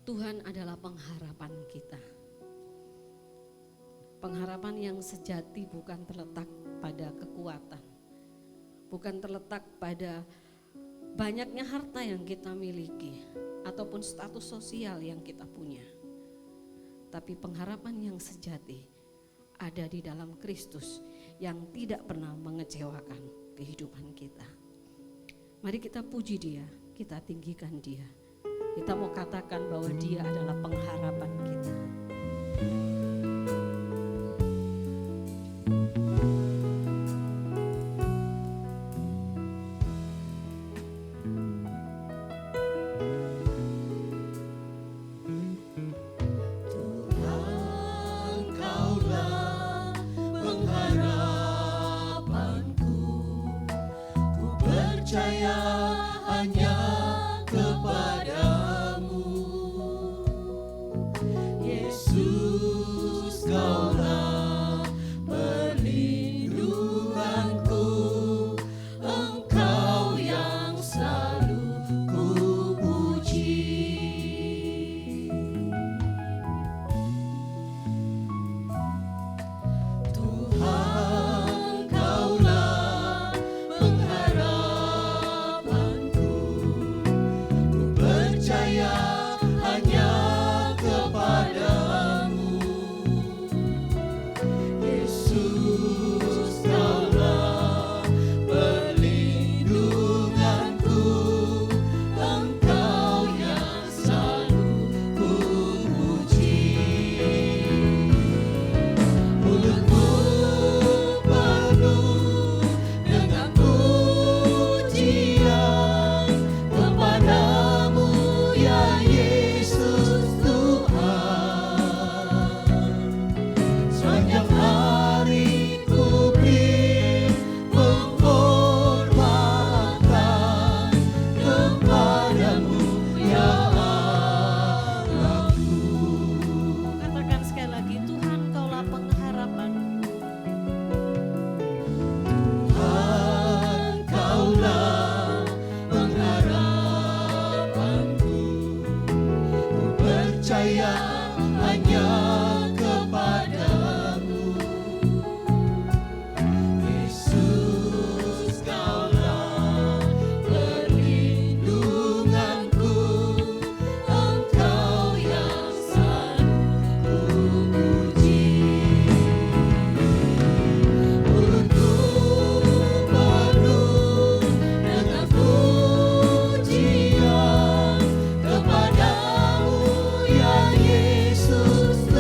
Tuhan adalah pengharapan kita. Pengharapan yang sejati bukan terletak pada kekuatan, bukan terletak pada banyaknya harta yang kita miliki ataupun status sosial yang kita punya. Tapi pengharapan yang sejati ada di dalam Kristus yang tidak pernah mengecewakan kehidupan kita. Mari kita puji Dia, kita tinggikan Dia. Kita mau katakan bahwa Dia adalah pengharapan kita. Yesus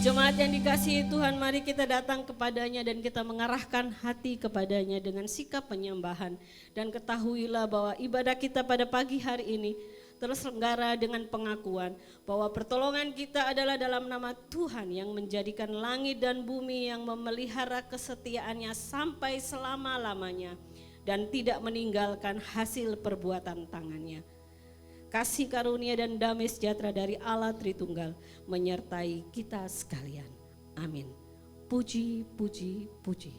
Jemaat yang dikasihi Tuhan, mari kita datang kepadanya dan kita mengarahkan hati kepadanya dengan sikap penyembahan. Dan ketahuilah bahwa ibadah kita pada pagi hari ini terselenggara dengan pengakuan bahwa pertolongan kita adalah dalam nama Tuhan yang menjadikan langit dan bumi, yang memelihara kesetiaannya sampai selama-lamanya dan tidak meninggalkan hasil perbuatan tangannya. Kasih karunia dan damai sejahtera dari Allah Tritunggal menyertai kita sekalian. Amin. Puji, puji, puji.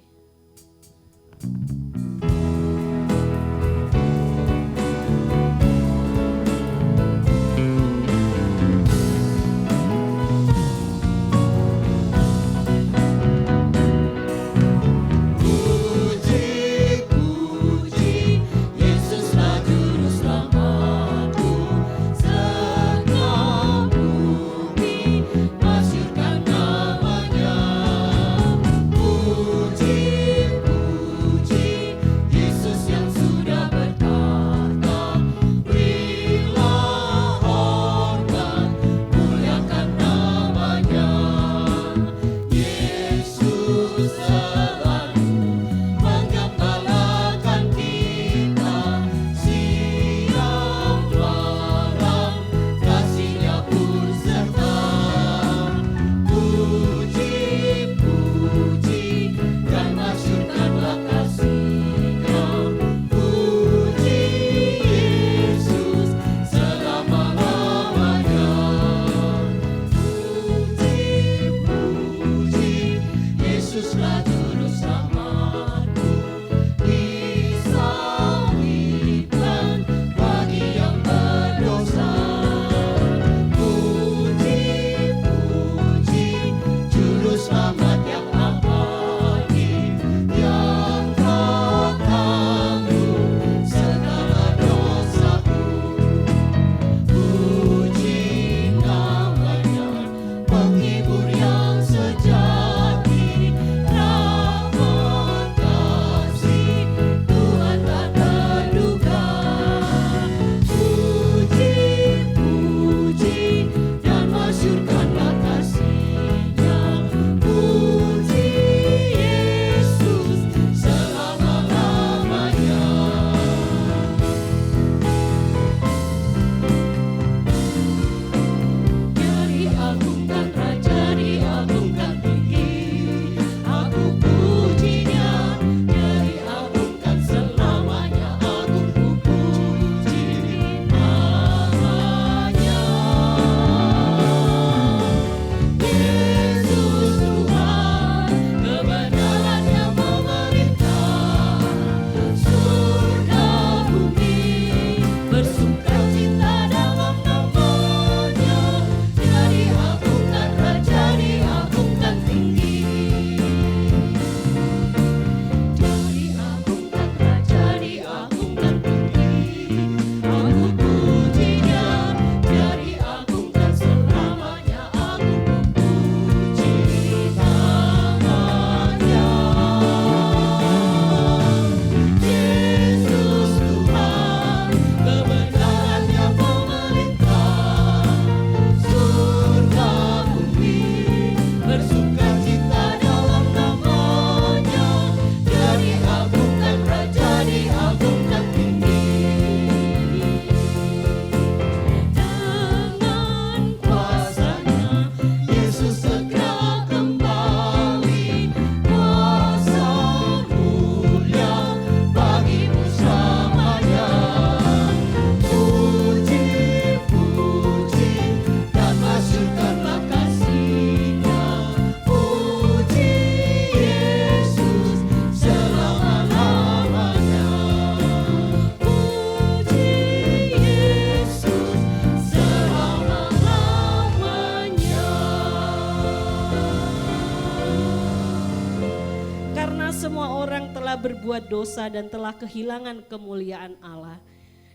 Berbuat dosa dan telah kehilangan kemuliaan Allah,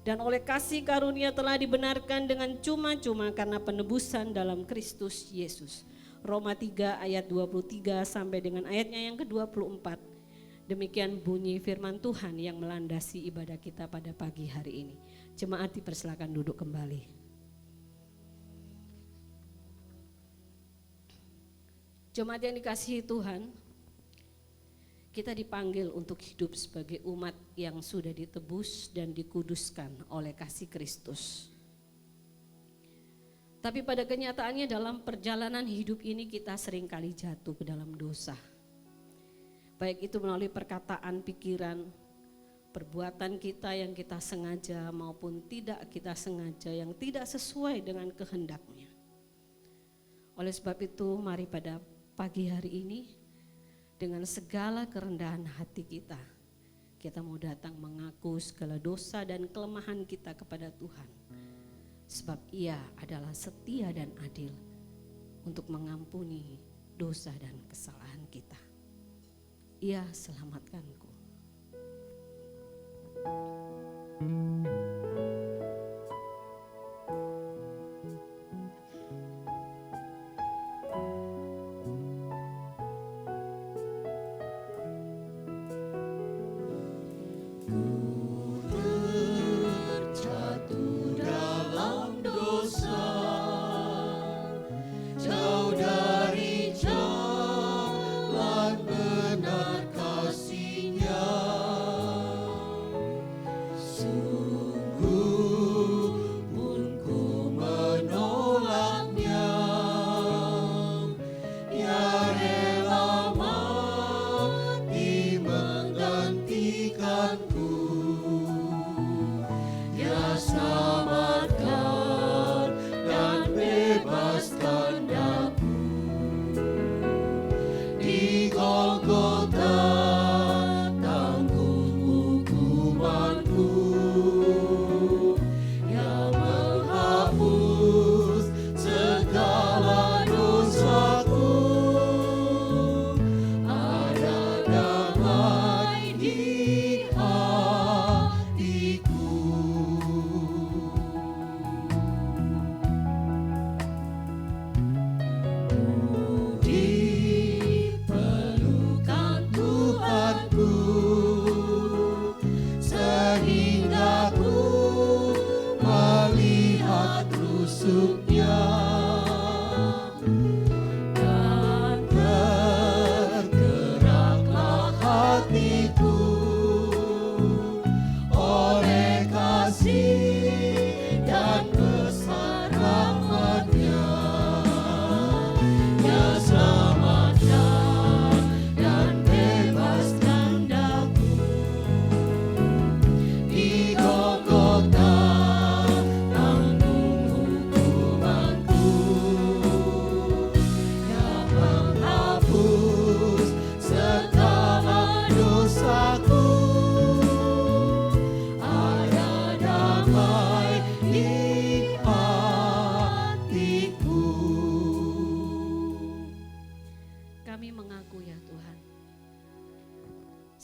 dan oleh kasih karunia telah dibenarkan dengan cuma-cuma karena penebusan dalam Kristus Yesus. Roma 3 ayat 23 sampai dengan ayatnya yang ke-24. Demikian bunyi firman Tuhan yang melandasi ibadah kita pada pagi hari ini. Jemaat dipersilakan duduk kembali. Jemaat yang dikasihi Tuhan, kita dipanggil untuk hidup sebagai umat yang sudah ditebus dan dikuduskan oleh kasih Kristus. Tapi pada kenyataannya dalam perjalanan hidup ini kita seringkali jatuh ke dalam dosa. Baik itu melalui perkataan, pikiran, perbuatan kita yang kita sengaja maupun tidak kita sengaja, yang tidak sesuai dengan kehendaknya. Oleh sebab itu mari pada pagi hari ini dengan segala kerendahan hati kita mau datang mengaku segala dosa dan kelemahan kita kepada Tuhan. Sebab Ia adalah setia dan adil untuk mengampuni dosa dan kesalahan kita. Ia selamatkanku.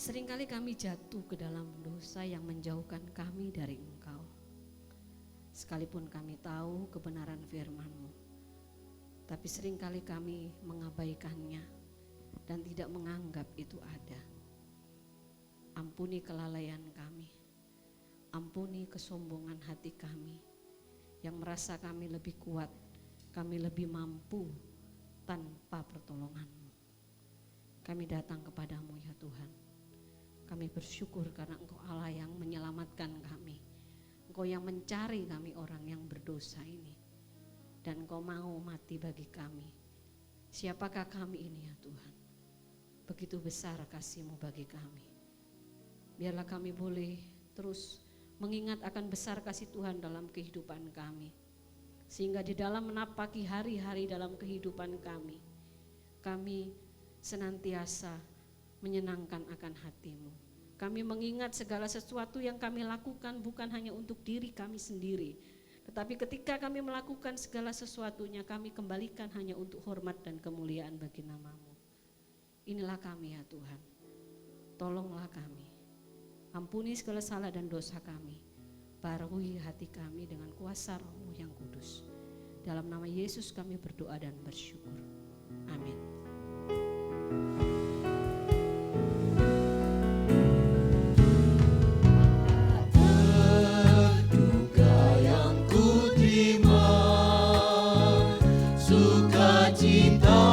Seringkali kami jatuh ke dalam dosa yang menjauhkan kami dari Engkau. Sekalipun kami tahu kebenaran firman-Mu, tapi seringkali kami mengabaikannya dan tidak menganggap itu ada. Ampuni kelalaian kami, ampuni kesombongan hati kami yang merasa kami lebih kuat, kami lebih mampu tanpa pertolongan-Mu. Kami datang kepadamu ya Tuhan. Kami bersyukur karena Engkau Allah yang menyelamatkan kami. Engkau yang mencari kami orang yang berdosa ini. Dan Engkau mau mati bagi kami. Siapakah kami ini ya Tuhan? Begitu besar kasih-Mu bagi kami. Biarlah kami boleh terus mengingat akan besar kasih Tuhan dalam kehidupan kami. Sehingga di dalam menapaki hari-hari dalam kehidupan kami, kami senantiasa menyenangkan akan hati-Mu. Kami mengingat segala sesuatu yang kami lakukan bukan hanya untuk diri kami sendiri, tetapi ketika kami melakukan segala sesuatunya kami kembalikan hanya untuk hormat dan kemuliaan bagi nama-Mu. Inilah kami ya Tuhan, tolonglah kami, ampuni segala salah dan dosa kami, barui hati kami dengan kuasa Roh-Mu yang kudus. Dalam nama Yesus kami berdoa dan bersyukur. Amin. Sukacita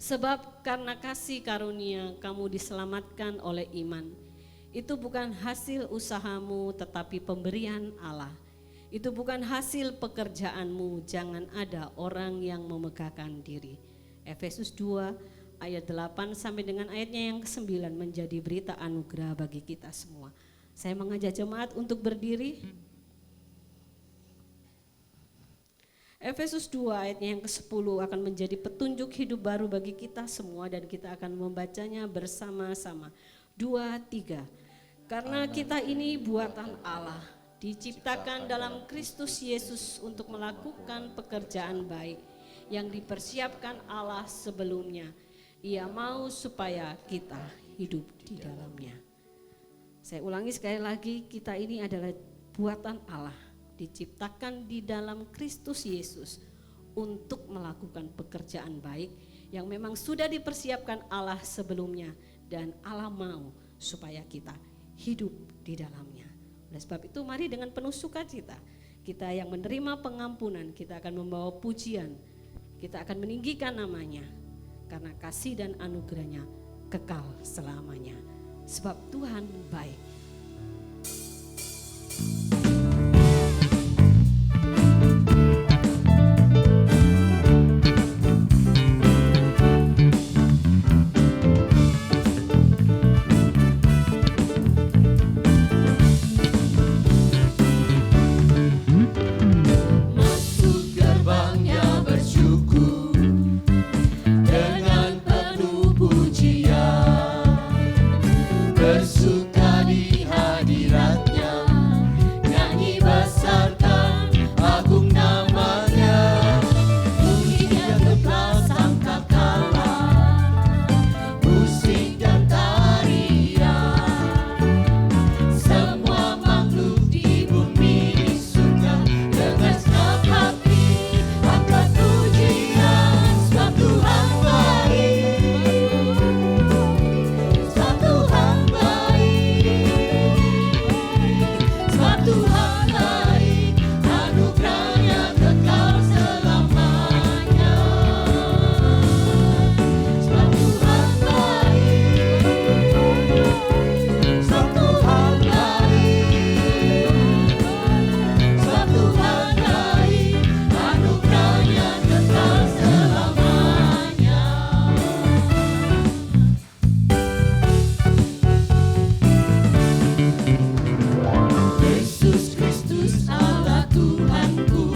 Sebab karena kasih karunia kamu diselamatkan oleh iman. Itu bukan hasil usahamu tetapi pemberian Allah. Itu bukan hasil pekerjaanmu, jangan ada orang yang memegahkan diri. Efesus 2 ayat 8 sampai dengan ayatnya yang ke-9 menjadi berita anugerah bagi kita semua. Saya mengajak jemaat untuk berdiri. Efesus 2 ayatnya yang ke-10 akan menjadi petunjuk hidup baru bagi kita semua dan kita akan membacanya bersama-sama. 2, 3. Karena kita ini buatan Allah, diciptakan dalam Kristus Yesus untuk melakukan pekerjaan baik yang dipersiapkan Allah sebelumnya. Ia mau supaya kita hidup di dalamnya. Saya ulangi sekali lagi, kita ini adalah buatan Allah, diciptakan di dalam Kristus Yesus untuk melakukan pekerjaan baik yang memang sudah dipersiapkan Allah sebelumnya, dan Allah mau supaya kita hidup di dalamnya. Oleh sebab itu mari dengan penuh sukacita, kita yang menerima pengampunan, kita akan membawa pujian, kita akan meninggikan namanya karena kasih dan anugerahnya kekal selamanya. Sebab Tuhan baik. Bersuka di hadiratnya, nyanyi besarkan agung namanya. Pujinya kekal sangkakala, musik dan tarian. Semua makhluk di bumi di surga dengan senang hati angkat pujian. Sebab Tuhan baik, sebab Tuhan Tuhan baik, anugerahnya kekal selamanya. Sebab Tuhan baik, sebab Tuhan baik, sebab Tuhan baik, anugerahnya kekal selamanya. Yesus Kristus Allah Tuhanku,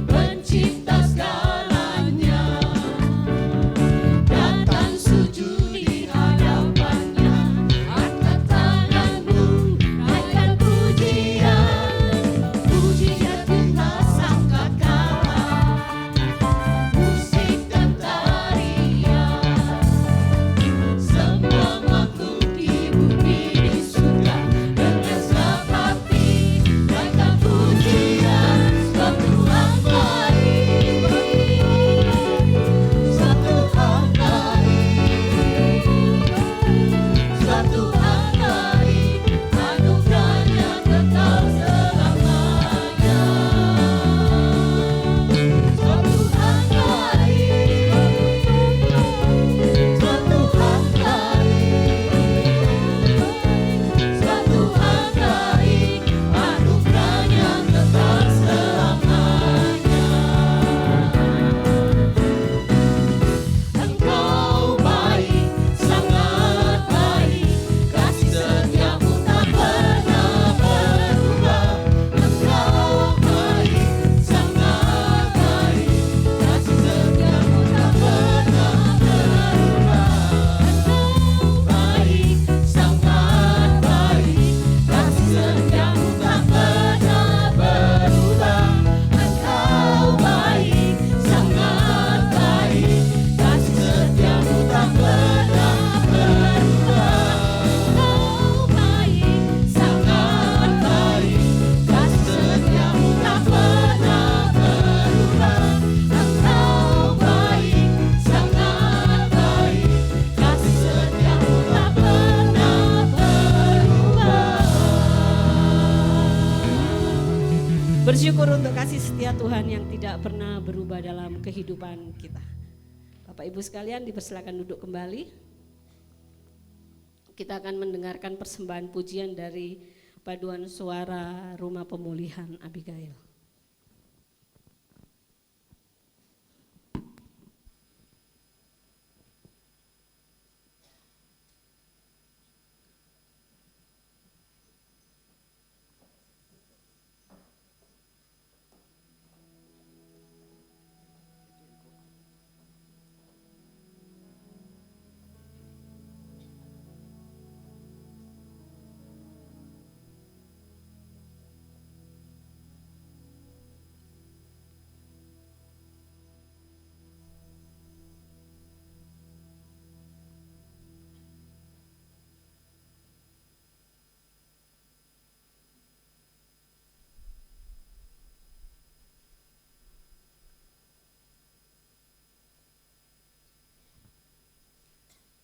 pencipta segalanya, datang sujud di hadapannya, angkat tanganmu, naikkan pujian, pujinya Tuhan sangkakala, musik dan tarian. Semua makhluk di bumi di surga dengan senang hati naikkan pujian. Sebab Tuhan baik, sebab Tuhan baik, sebab Tuhan baik, anugerahnya kekal selamanya. Sebab Tuhan baik, sebab Tuhan baik, sebab Tuhan baik, anugerahnya kekal selamanya. Engkau baik, sangat baik, kasih setiamu tak pernah berubah. Engkau baik, sangat baik, kasih setiamu tak pernah berubah. Engkau baik, sangat baik, kasih setiamu tak pernah berubah. Engkau baik, sangat baik, kasih setiamu tak pernah berubah. Engkau baik, sangat baik, kasih setiamu tak pernah berubah. Engkau baik, sangat baik, kasih setiamu tak pernah berubah. Bersyukur untuk kasih setia Tuhan yang tidak pernah berubah dalam kehidupan kita. Bapak Ibu sekalian, dipersilakan duduk kembali. Kita akan mendengarkan persembahan pujian dari paduan suara Rumah Pemulihan Abigail.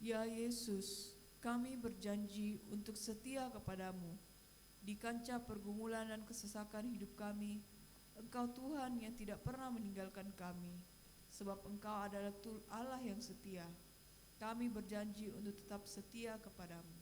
Ya Yesus, kami berjanji untuk setia kepadamu. Di kancah pergumulan dan kesesakan hidup kami, Engkau Tuhan yang tidak pernah meninggalkan kami, sebab Engkau adalah Allah yang setia. Kami berjanji untuk tetap setia kepadamu.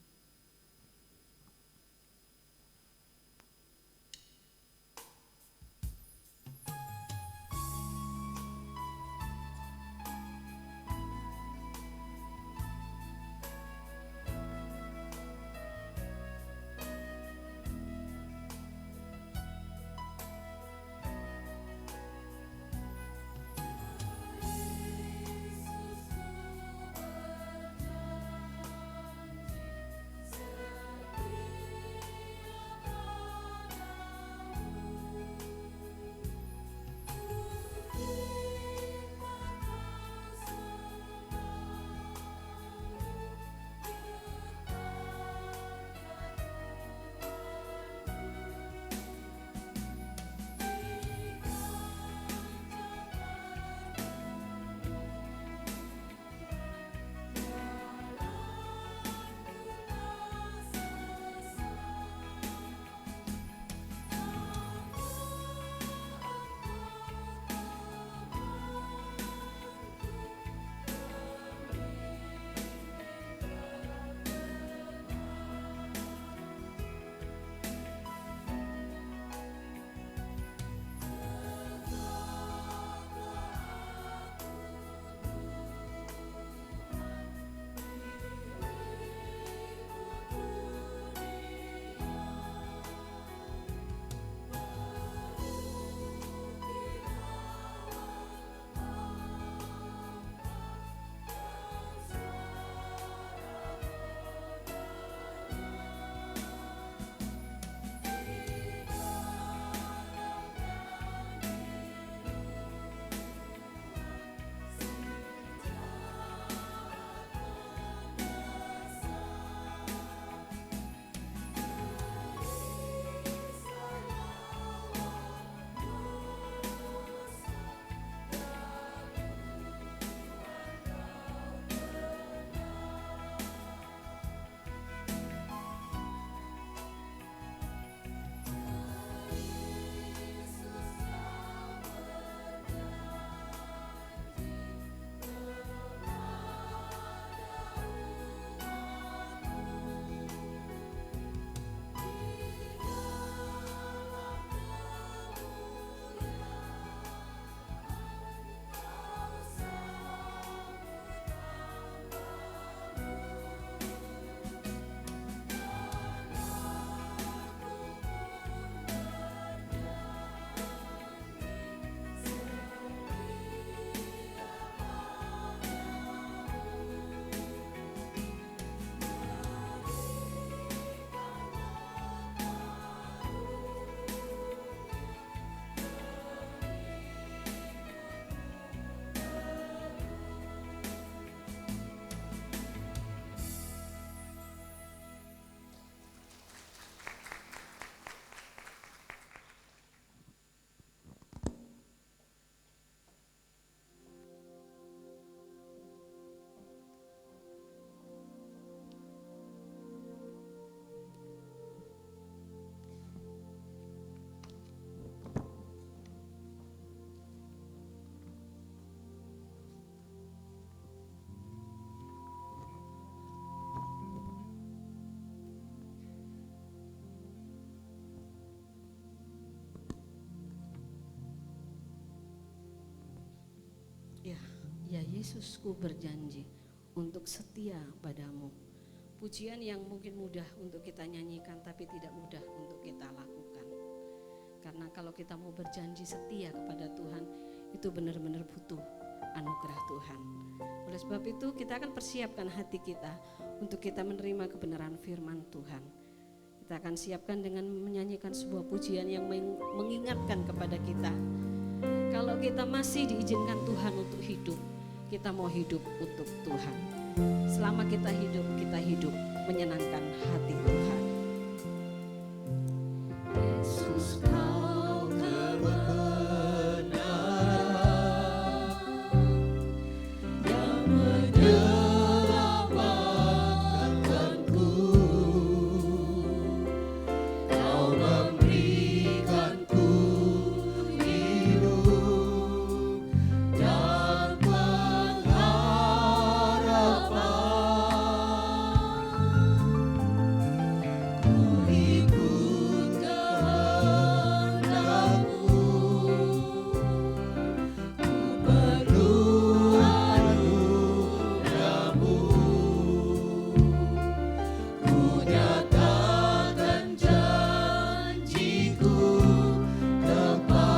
Yesusku berjanji untuk setia padamu. Pujian yang mungkin mudah untuk kita nyanyikan tapi tidak mudah untuk kita lakukan. Karena kalau kita mau berjanji setia kepada Tuhan, itu benar-benar butuh anugerah Tuhan. Oleh sebab itu kita akan persiapkan hati kita untuk kita menerima kebenaran firman Tuhan. Kita akan siapkan dengan menyanyikan sebuah pujian yang mengingatkan kepada kita, kalau kita masih diizinkan Tuhan untuk hidup, kita mau hidup untuk Tuhan. Selama kita hidup menyenangkan hati Tuhan. Yesus, Kau kebenaran yang menyelamatkanku. Kau memberikanku hidup dan pengharapan. Ku ikut kehendakmu, ku perlu anugerahmu. Ku nyatakan janjiku kepadamu.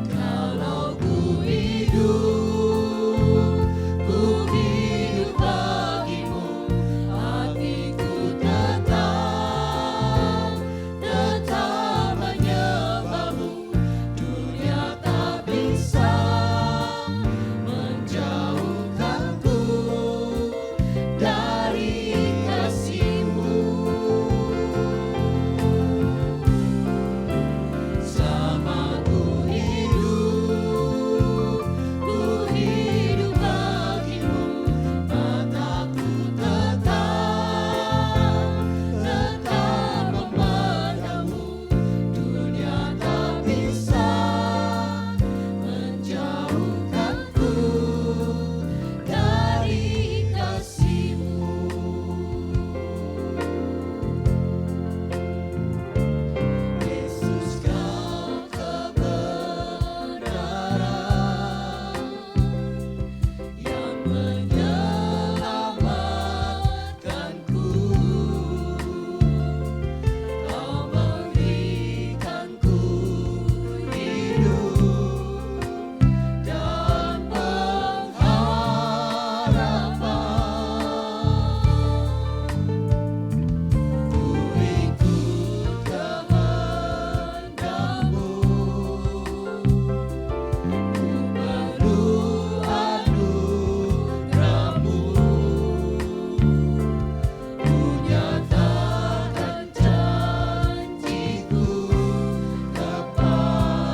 Kalau ku hidup bagimu, hatiku tetap menyembahmu. Dunia tak bisa menjauhkanku dari kasih-Mu. Selama ku hidup bagimu, mataku tetap memandangmu. Dunia tak bisa menjauhkanku dari kasih-Mu. Yesus, Kau kebenaran yang menyelamatkanku. Kau memberikanku hidup dan pengharapan. Ku ikut kehendakmu, ku perlu anugerahmu. Ku nyatakan janjiku kepadamu.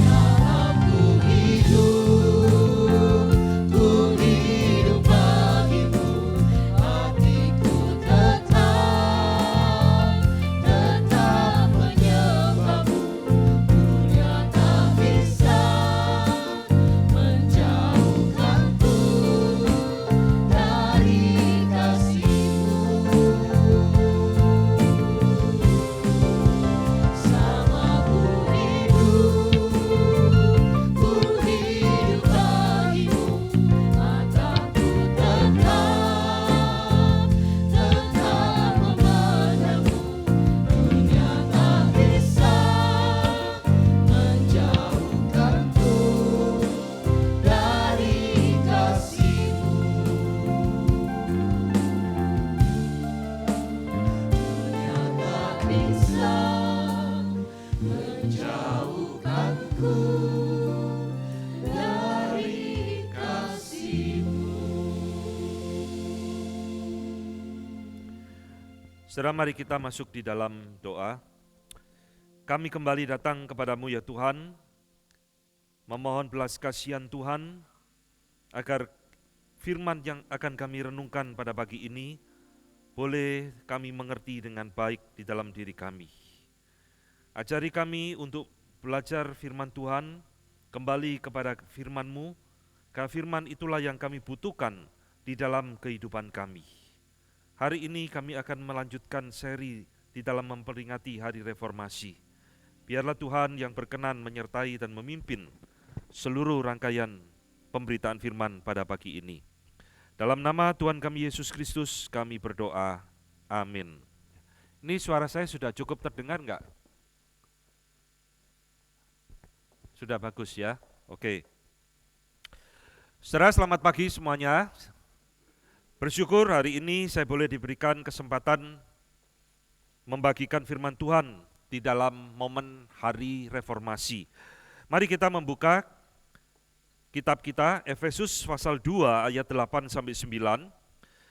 Kalau ku hidup bagimu, hatiku tetap menyembahmu. Dunia tak bisa menjauhkanku dari kasih-Mu. Selama ku hidup bagimu, mataku tetap memandangmu. Dunia tak bisa menjauhkanku dari kasih-Mu. Dunia tak bisa menjauhkanku dari kasih-Mu. Saudara, mari kita masuk di dalam doa. Kami kembali datang kepadamu ya Tuhan, memohon belas kasihan Tuhan, agar firman yang akan kami renungkan pada pagi ini boleh kami mengerti dengan baik di dalam diri kami. Ajari kami untuk belajar firman Tuhan, kembali kepada firman-Mu, karena firman itulah yang kami butuhkan di dalam kehidupan kami. Hari ini kami akan melanjutkan seri di dalam memperingati Hari Reformasi. Biarlah Tuhan yang berkenan menyertai dan memimpin seluruh rangkaian pemberitaan firman pada pagi ini. Dalam nama Tuhan kami Yesus Kristus kami berdoa, amin. Ini suara saya sudah cukup terdengar enggak? Sudah bagus ya? Oke. Saudara, selamat pagi semuanya. Bersyukur hari ini saya boleh diberikan kesempatan membagikan firman Tuhan di dalam momen Hari Reformasi. Mari kita membuka kitab kita, Efesus pasal 2 ayat 8-9,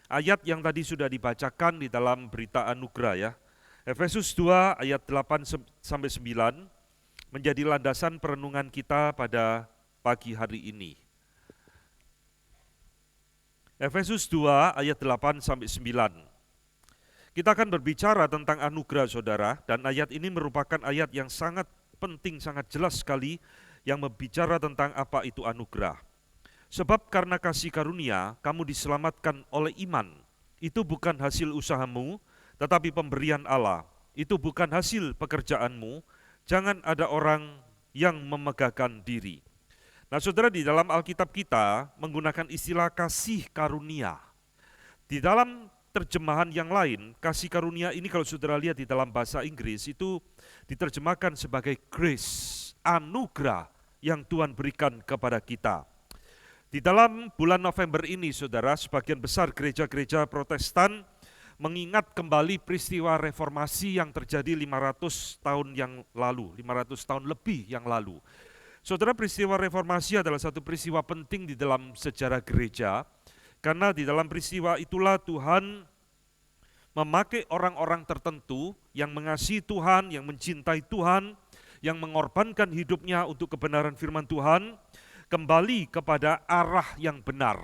ayat yang tadi sudah dibacakan di dalam berita anugerah ya. Efesus 2 ayat 8-9 menjadi landasan perenungan kita pada pagi hari ini. Efesus 2 ayat 8-9. Kita akan berbicara tentang anugerah saudara, dan ayat ini merupakan ayat yang sangat penting, sangat jelas sekali yang berbicara tentang apa itu anugerah. Sebab karena kasih karunia kamu diselamatkan oleh iman. Itu bukan hasil usahamu, tetapi pemberian Allah. Itu bukan hasil pekerjaanmu. Jangan ada orang yang memegahkan diri. Nah saudara, di dalam Alkitab kita menggunakan istilah kasih karunia. Di dalam terjemahan yang lain, kasih karunia ini kalau saudara lihat di dalam bahasa Inggris itu diterjemahkan sebagai grace, anugerah yang Tuhan berikan kepada kita. Di dalam bulan November ini saudara, sebagian besar gereja-gereja Protestan mengingat kembali peristiwa reformasi yang terjadi 500 tahun yang lalu, 500 tahun lebih yang lalu. Saudara, peristiwa reformasi adalah satu peristiwa penting di dalam sejarah gereja, karena di dalam peristiwa itulah Tuhan memakai orang-orang tertentu yang mengasihi Tuhan, yang mencintai Tuhan, yang mengorbankan hidupnya untuk kebenaran firman Tuhan, kembali kepada arah yang benar.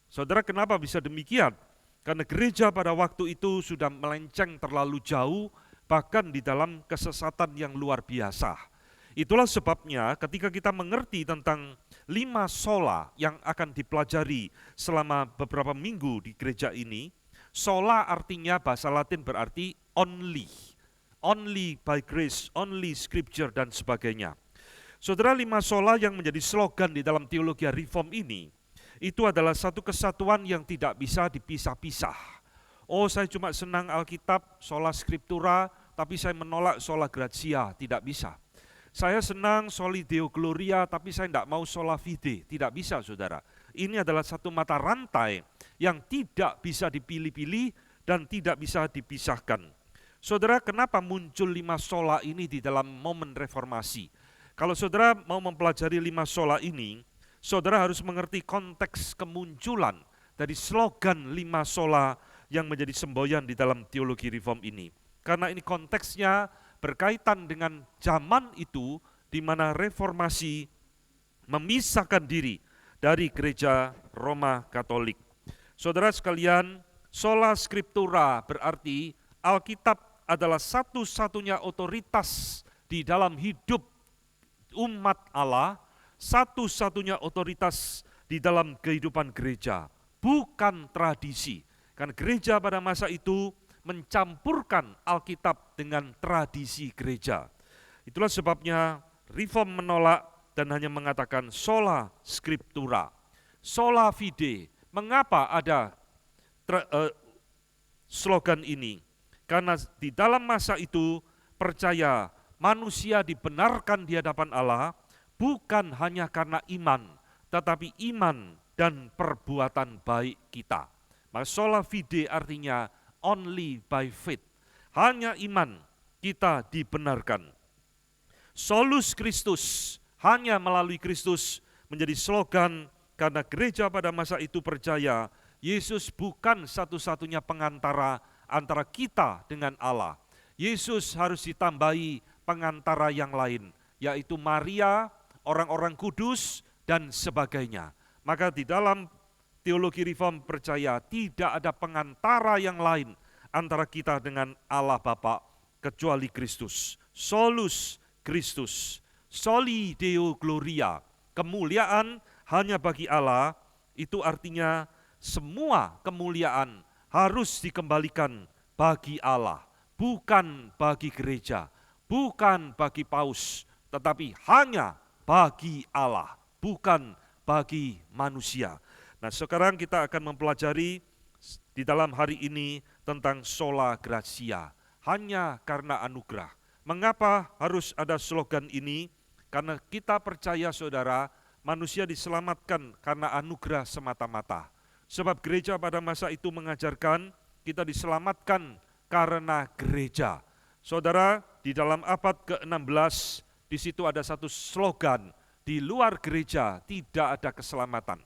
Saudara, kenapa bisa demikian? Karena gereja pada waktu itu sudah melenceng terlalu jauh, bahkan di dalam kesesatan yang luar biasa. Itulah sebabnya ketika kita mengerti tentang 5 sola yang akan dipelajari selama beberapa minggu di gereja ini, sola artinya bahasa Latin berarti only by grace, only scripture dan sebagainya. Saudara, 5 sola yang menjadi slogan di dalam teologi reform ini, itu adalah satu kesatuan yang tidak bisa dipisah-pisah. Oh, saya cuma senang Alkitab, sola scriptura, tapi saya menolak sola gratia, tidak bisa. Saya senang soli deo gloria, tapi saya tidak mau sola fide, tidak bisa saudara. Ini adalah satu mata rantai yang tidak bisa dipilih-pilih dan tidak bisa dipisahkan. Saudara, kenapa muncul 5 sola ini di dalam momen reformasi? Kalau saudara mau mempelajari 5 sola ini, saudara harus mengerti konteks kemunculan dari slogan 5 sola yang menjadi semboyan di dalam teologi reform ini. Karena ini konteksnya berkaitan dengan zaman itu di mana reformasi memisahkan diri dari gereja Roma Katolik. Saudara sekalian, sola scriptura berarti Alkitab adalah satu-satunya otoritas di dalam hidup umat Allah, satu-satunya otoritas di dalam kehidupan gereja, bukan tradisi. Karena gereja pada masa itu mencampurkan Alkitab dengan tradisi gereja. Itulah sebabnya Reform menolak dan hanya mengatakan sola scriptura, sola fide. Mengapa ada slogan ini? Karena di dalam masa itu percaya manusia dibenarkan di hadapan Allah bukan hanya karena iman, tetapi iman dan perbuatan baik kita. Maka sola fide artinya only by faith. Hanya iman kita dibenarkan. Solus Christus, hanya melalui Kristus menjadi slogan karena gereja pada masa itu percaya Yesus bukan satu-satunya pengantara antara kita dengan Allah. Yesus harus ditambahi pengantara yang lain, yaitu Maria, orang-orang kudus, dan sebagainya. Maka di dalam teologi reform percaya tidak ada pengantara yang lain antara kita dengan Allah Bapa kecuali Kristus. Solus Kristus, soli deo gloria, kemuliaan hanya bagi Allah, itu artinya semua kemuliaan harus dikembalikan bagi Allah, bukan bagi gereja, bukan bagi paus, tetapi hanya bagi Allah, bukan bagi manusia. Nah, sekarang kita akan mempelajari di dalam hari ini tentang sola gratia, hanya karena anugerah. Mengapa harus ada slogan ini? Karena kita percaya saudara, manusia diselamatkan karena anugerah semata-mata. Sebab gereja pada masa itu mengajarkan kita diselamatkan karena gereja. Saudara, di dalam abad ke-16 di situ ada satu slogan, di luar gereja tidak ada keselamatan.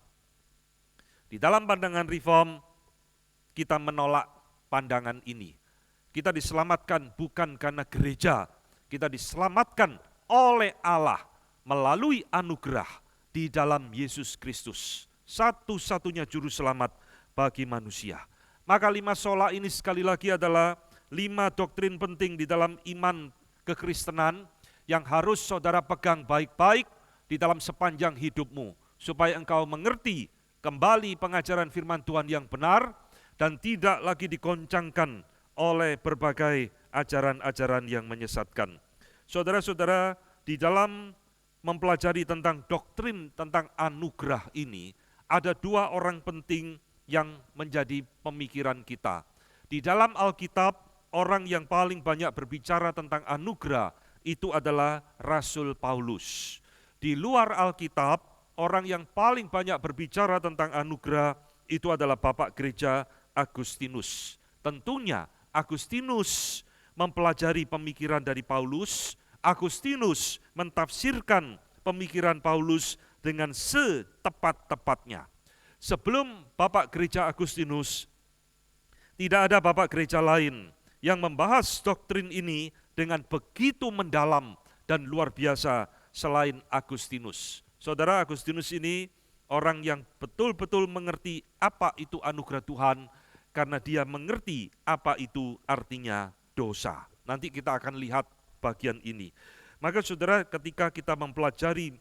Di dalam pandangan reform kita menolak pandangan ini. Kita diselamatkan bukan karena gereja, kita diselamatkan oleh Allah melalui anugerah di dalam Yesus Kristus, satu-satunya juru selamat bagi manusia. Maka 5 sola ini sekali lagi adalah 5 doktrin penting di dalam iman kekristenan yang harus saudara pegang baik-baik di dalam sepanjang hidupmu, supaya engkau mengerti kembali pengajaran firman Tuhan yang benar dan tidak lagi digoncangkan oleh berbagai ajaran-ajaran yang menyesatkan. Saudara-saudara, di dalam mempelajari tentang doktrin tentang anugerah ini, ada 2 orang penting yang menjadi pemikiran kita. Di dalam Alkitab, orang yang paling banyak berbicara tentang anugerah itu adalah Rasul Paulus. Di luar Alkitab, orang yang paling banyak berbicara tentang anugerah itu adalah Bapak Gereja Agustinus. Tentunya Agustinus mempelajari pemikiran dari Paulus, Agustinus mentafsirkan pemikiran Paulus dengan setepat-tepatnya. Sebelum Bapak Gereja Agustinus, tidak ada Bapak Gereja lain yang membahas doktrin ini dengan begitu mendalam dan luar biasa selain Agustinus. Saudara, Agustinus ini orang yang betul-betul mengerti apa itu anugerah Tuhan, karena dia mengerti apa itu artinya dosa. Nanti kita akan lihat bagian ini. Maka saudara, ketika kita mempelajari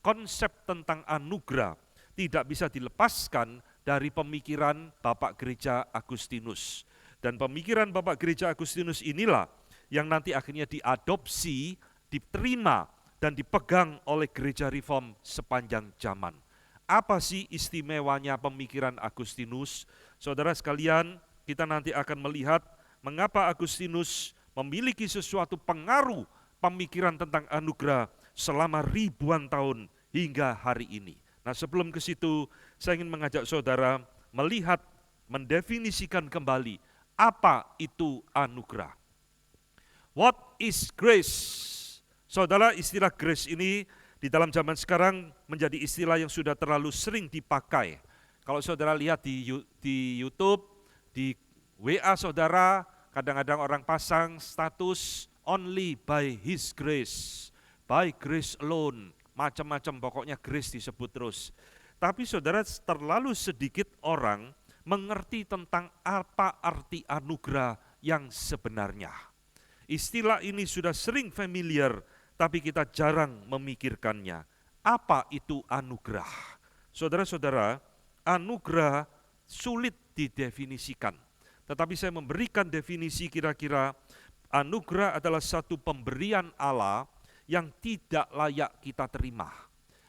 konsep tentang anugerah, tidak bisa dilepaskan dari pemikiran Bapak Gereja Agustinus. Dan pemikiran Bapak Gereja Agustinus inilah yang nanti akhirnya diadopsi, diterima, dan dipegang oleh gereja reform sepanjang zaman. Apa sih istimewanya pemikiran Agustinus? Saudara sekalian, kita nanti akan melihat mengapa Agustinus memiliki sesuatu pengaruh pemikiran tentang anugerah selama ribuan tahun hingga hari ini. Nah, sebelum ke situ, saya ingin mengajak saudara melihat, mendefinisikan kembali apa itu anugerah. What is grace? Saudara, istilah grace ini di dalam zaman sekarang menjadi istilah yang sudah terlalu sering dipakai. Kalau saudara lihat di YouTube, di WA saudara, kadang-kadang orang pasang status only by His grace, by grace alone, macam-macam, pokoknya grace disebut terus. Tapi saudara, terlalu sedikit orang mengerti tentang apa arti anugerah yang sebenarnya. Istilah ini sudah sering familiar, tapi kita jarang memikirkannya. Apa itu anugerah? Saudara-saudara, anugerah sulit didefinisikan. Tetapi saya memberikan definisi kira-kira anugerah adalah satu pemberian Allah yang tidak layak kita terima.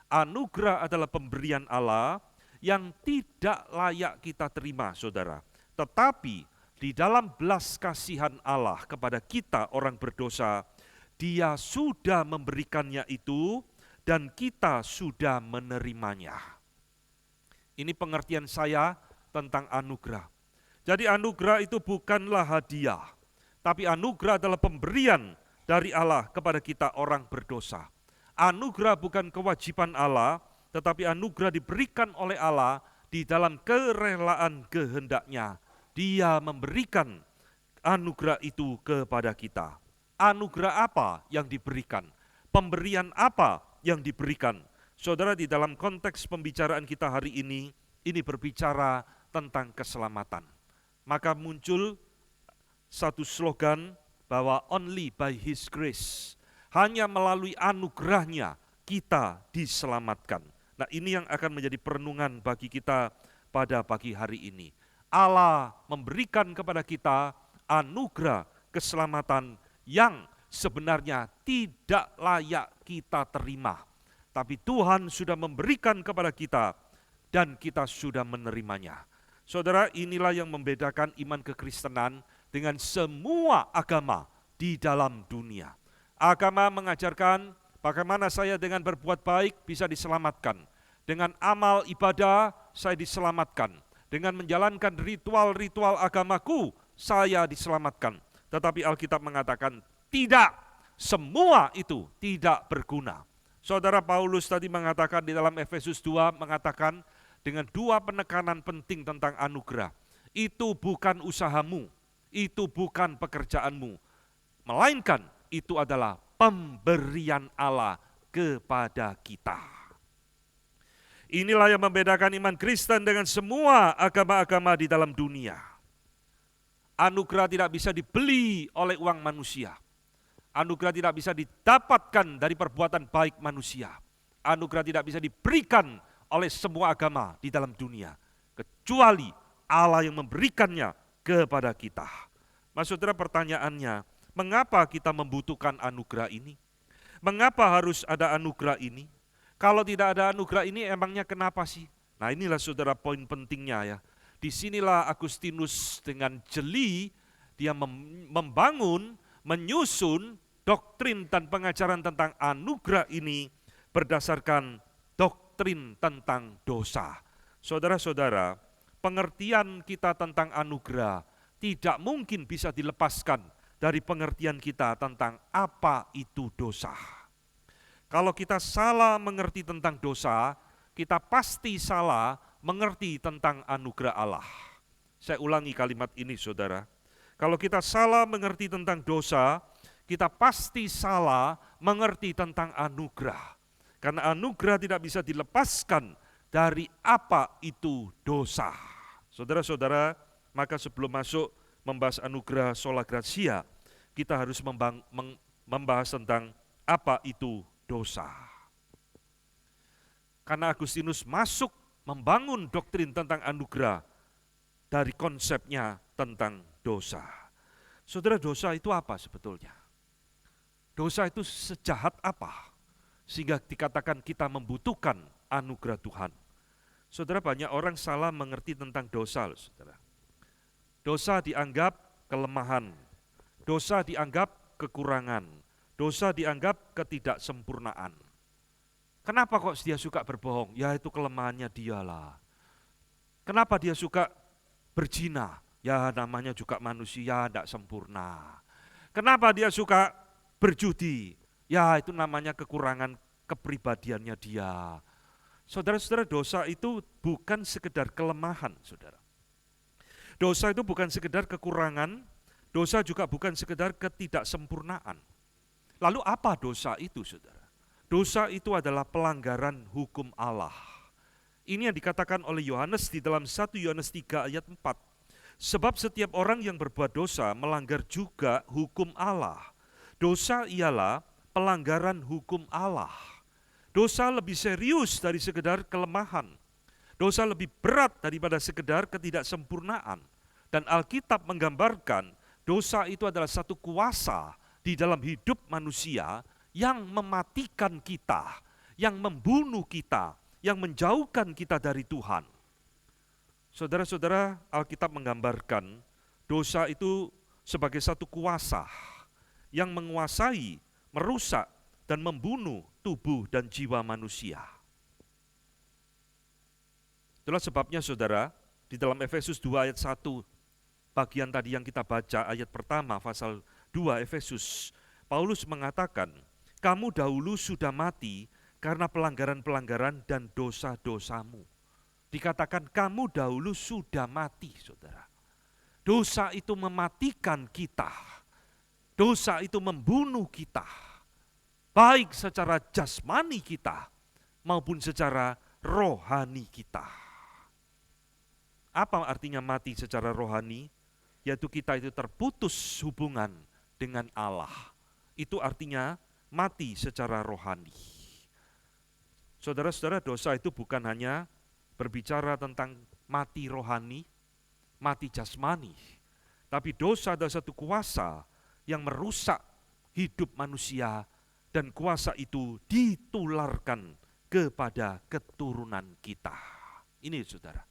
Anugerah adalah pemberian Allah yang tidak layak kita terima, saudara. Tetapi di dalam belas kasihan Allah kepada kita orang berdosa, Dia sudah memberikannya itu dan kita sudah menerimanya. Ini pengertian saya tentang anugerah. Jadi anugerah itu bukanlah hadiah, tapi anugerah adalah pemberian dari Allah kepada kita orang berdosa. Anugerah bukan kewajiban Allah, tetapi anugerah diberikan oleh Allah di dalam kerelaan kehendak-Nya. Dia memberikan anugerah itu kepada kita. Anugerah apa yang diberikan? Pemberian apa yang diberikan? Saudara, di dalam konteks pembicaraan kita hari ini berbicara tentang keselamatan. Maka muncul satu slogan bahwa only by His grace, hanya melalui anugerahnya kita diselamatkan. Nah, ini yang akan menjadi perenungan bagi kita pada pagi hari ini. Allah memberikan kepada kita anugerah keselamatan yang sebenarnya tidak layak kita terima. Tapi Tuhan sudah memberikan kepada kita dan kita sudah menerimanya. Saudara, inilah yang membedakan iman kekristenan dengan semua agama di dalam dunia. Agama mengajarkan bagaimana saya dengan berbuat baik bisa diselamatkan. Dengan amal ibadah saya diselamatkan. Dengan menjalankan ritual-ritual agamaku saya diselamatkan. Tetapi Alkitab mengatakan tidak, semua itu tidak berguna. Saudara Paulus tadi mengatakan di dalam Efesus 2 mengatakan dengan dua penekanan penting tentang anugerah. Itu bukan usahamu, itu bukan pekerjaanmu, melainkan itu adalah pemberian Allah kepada kita. Inilah yang membedakan iman Kristen dengan semua agama-agama di dalam dunia. Anugerah tidak bisa dibeli oleh uang manusia. Anugerah tidak bisa didapatkan dari perbuatan baik manusia. Anugerah tidak bisa diberikan oleh semua agama di dalam dunia, kecuali Allah yang memberikannya kepada kita. Saudara, pertanyaannya, mengapa kita membutuhkan anugerah ini? Mengapa harus ada anugerah ini? Kalau tidak ada anugerah ini, emangnya kenapa sih? Nah, inilah saudara poin pentingnya ya. Disinilah Agustinus dengan jeli, dia membangun, menyusun doktrin dan pengajaran tentang anugerah ini berdasarkan doktrin tentang dosa. Saudara-saudara, pengertian kita tentang anugerah tidak mungkin bisa dilepaskan dari pengertian kita tentang apa itu dosa. Kalau kita salah mengerti tentang dosa, kita pasti salah mengerti tentang anugerah Allah. Saya ulangi kalimat ini, saudara. Kalau kita salah mengerti tentang dosa, kita pasti salah mengerti tentang anugerah. Karena anugerah tidak bisa dilepaskan dari apa itu dosa. Saudara-saudara, maka sebelum masuk membahas anugerah sola gratia, kita harus membahas tentang apa itu dosa. Karena Agustinus masuk membangun doktrin tentang anugerah dari konsepnya tentang dosa. Saudara, dosa itu apa sebetulnya? Dosa itu sejahat apa? Sehingga dikatakan kita membutuhkan anugerah Tuhan. Saudara, banyak orang salah mengerti tentang dosa, saudara. Dosa dianggap kelemahan, dosa dianggap kekurangan, dosa dianggap ketidaksempurnaan. Kenapa kok dia suka berbohong? Ya itu kelemahannya dialah. Kenapa dia suka berzina? Ya namanya juga manusia, tidak sempurna. Kenapa dia suka berjudi? Ya itu namanya kekurangan kepribadiannya dia. Saudara-saudara, dosa itu bukan sekedar kelemahan, saudara. Dosa itu bukan sekedar kekurangan, dosa juga bukan sekedar ketidaksempurnaan. Lalu apa dosa itu, saudara? Dosa itu adalah pelanggaran hukum Allah. Ini yang dikatakan oleh Yohanes di dalam 1 Yohanes 3 ayat 4. Sebab setiap orang yang berbuat dosa melanggar juga hukum Allah. Dosa ialah pelanggaran hukum Allah. Dosa lebih serius dari sekedar kelemahan. Dosa lebih berat daripada sekedar ketidaksempurnaan. Dan Alkitab menggambarkan dosa itu adalah satu kuasa di dalam hidup manusia yang mematikan kita, yang membunuh kita, yang menjauhkan kita dari Tuhan. Saudara-saudara, Alkitab menggambarkan dosa itu sebagai satu kuasa yang menguasai, merusak, dan membunuh tubuh dan jiwa manusia. Itulah sebabnya saudara, di dalam Efesus 2 ayat 1, bagian tadi yang kita baca, ayat pertama, pasal 2 Efesus, Paulus mengatakan, kamu dahulu sudah mati karena pelanggaran-pelanggaran dan dosa-dosamu. Dikatakan kamu dahulu sudah mati, saudara. Dosa itu mematikan kita. Dosa itu membunuh kita. Baik secara jasmani kita maupun secara rohani kita. Apa artinya mati secara rohani? Yaitu kita itu terputus hubungan dengan Allah. Itu artinya mati secara rohani. Saudara-saudara, dosa itu bukan hanya berbicara tentang mati rohani, mati jasmani. Tapi dosa adalah satu kuasa yang merusak hidup manusia, dan kuasa itu ditularkan kepada keturunan kita. Ini saudara.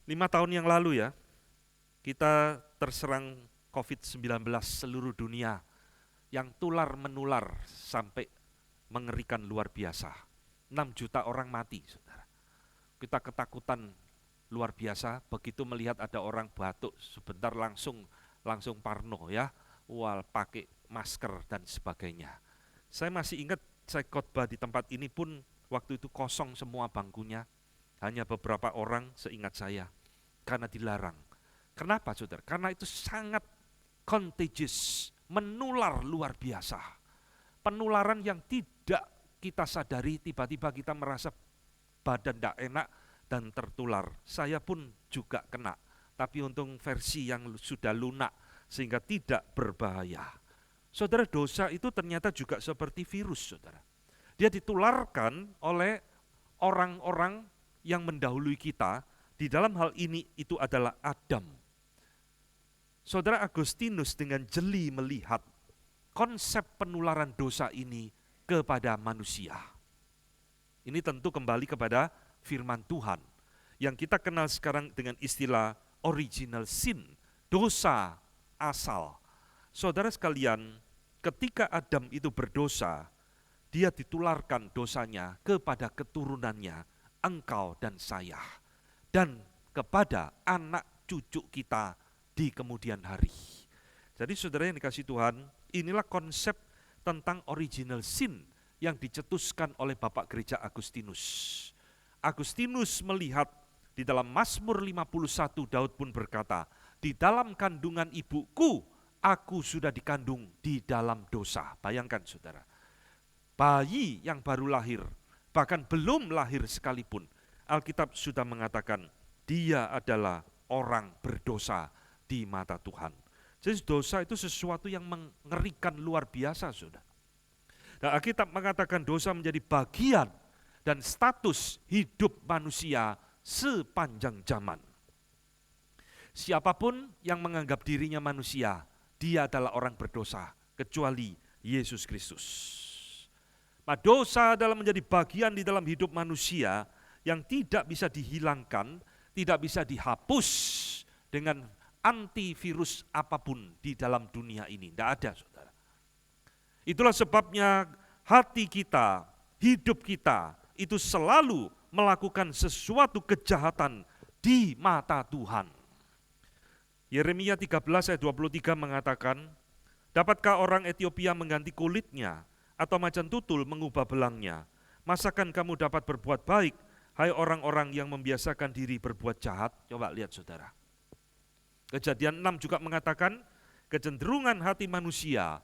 5 tahun yang lalu ya, kita terserang COVID-19 seluruh dunia yang tular-menular sampai mengerikan luar biasa. 6 juta orang mati, saudara. Kita ketakutan luar biasa, begitu melihat ada orang batuk sebentar langsung parno ya, pakai masker dan sebagainya. Saya masih ingat saya khotbah di tempat ini pun waktu itu kosong semua bangkunya, hanya beberapa orang seingat saya, karena dilarang. Kenapa saudara? Karena itu sangat contagious, menular luar biasa. Penularan yang tidak kita sadari, tiba-tiba kita merasa badan tidak enak dan tertular. Saya pun juga kena, tapi untung versi yang sudah lunak sehingga tidak berbahaya. Saudara, dosa itu ternyata juga seperti virus, saudara. Dia ditularkan oleh orang-orang yang mendahului kita. Di dalam hal ini itu adalah Adam. Saudara, Agustinus dengan jeli melihat konsep penularan dosa ini kepada manusia. Ini tentu kembali kepada firman Tuhan yang kita kenal sekarang dengan istilah original sin, dosa asal. Saudara sekalian, ketika Adam itu berdosa, dia ditularkan dosanya kepada keturunannya, engkau dan saya, dan kepada anak cucu kita di kemudian hari. Jadi saudara yang dikasih Tuhan, inilah konsep tentang original sin yang dicetuskan oleh Bapak Gereja Agustinus. Agustinus melihat di dalam Mazmur 51, Daud pun berkata, di dalam kandungan ibuku, aku sudah dikandung di dalam dosa. Bayangkan saudara, bayi yang baru lahir, bahkan belum lahir sekalipun, Alkitab sudah mengatakan, dia adalah orang berdosa di mata Tuhan. Jadi dosa itu sesuatu yang mengerikan luar biasa, saudara. Dan Alkitab mengatakan dosa menjadi bagian dan status hidup manusia sepanjang zaman. Siapapun yang menganggap dirinya manusia, dia adalah orang berdosa, kecuali Yesus Kristus. Nah, dosa adalah menjadi bagian di dalam hidup manusia yang tidak bisa dihilangkan, tidak bisa dihapus dengan antivirus apapun di dalam dunia ini. Tidak ada, saudara. Itulah sebabnya hati kita, hidup kita, itu selalu melakukan sesuatu kejahatan di mata Tuhan. Yeremia 13 ayat 23 mengatakan, dapatkah orang Ethiopia mengganti kulitnya, atau macan tutul mengubah belangnya? Masakan kamu dapat berbuat baik, hai orang-orang yang membiasakan diri berbuat jahat? Coba lihat saudara. Kejadian 6 juga mengatakan, kecenderungan hati manusia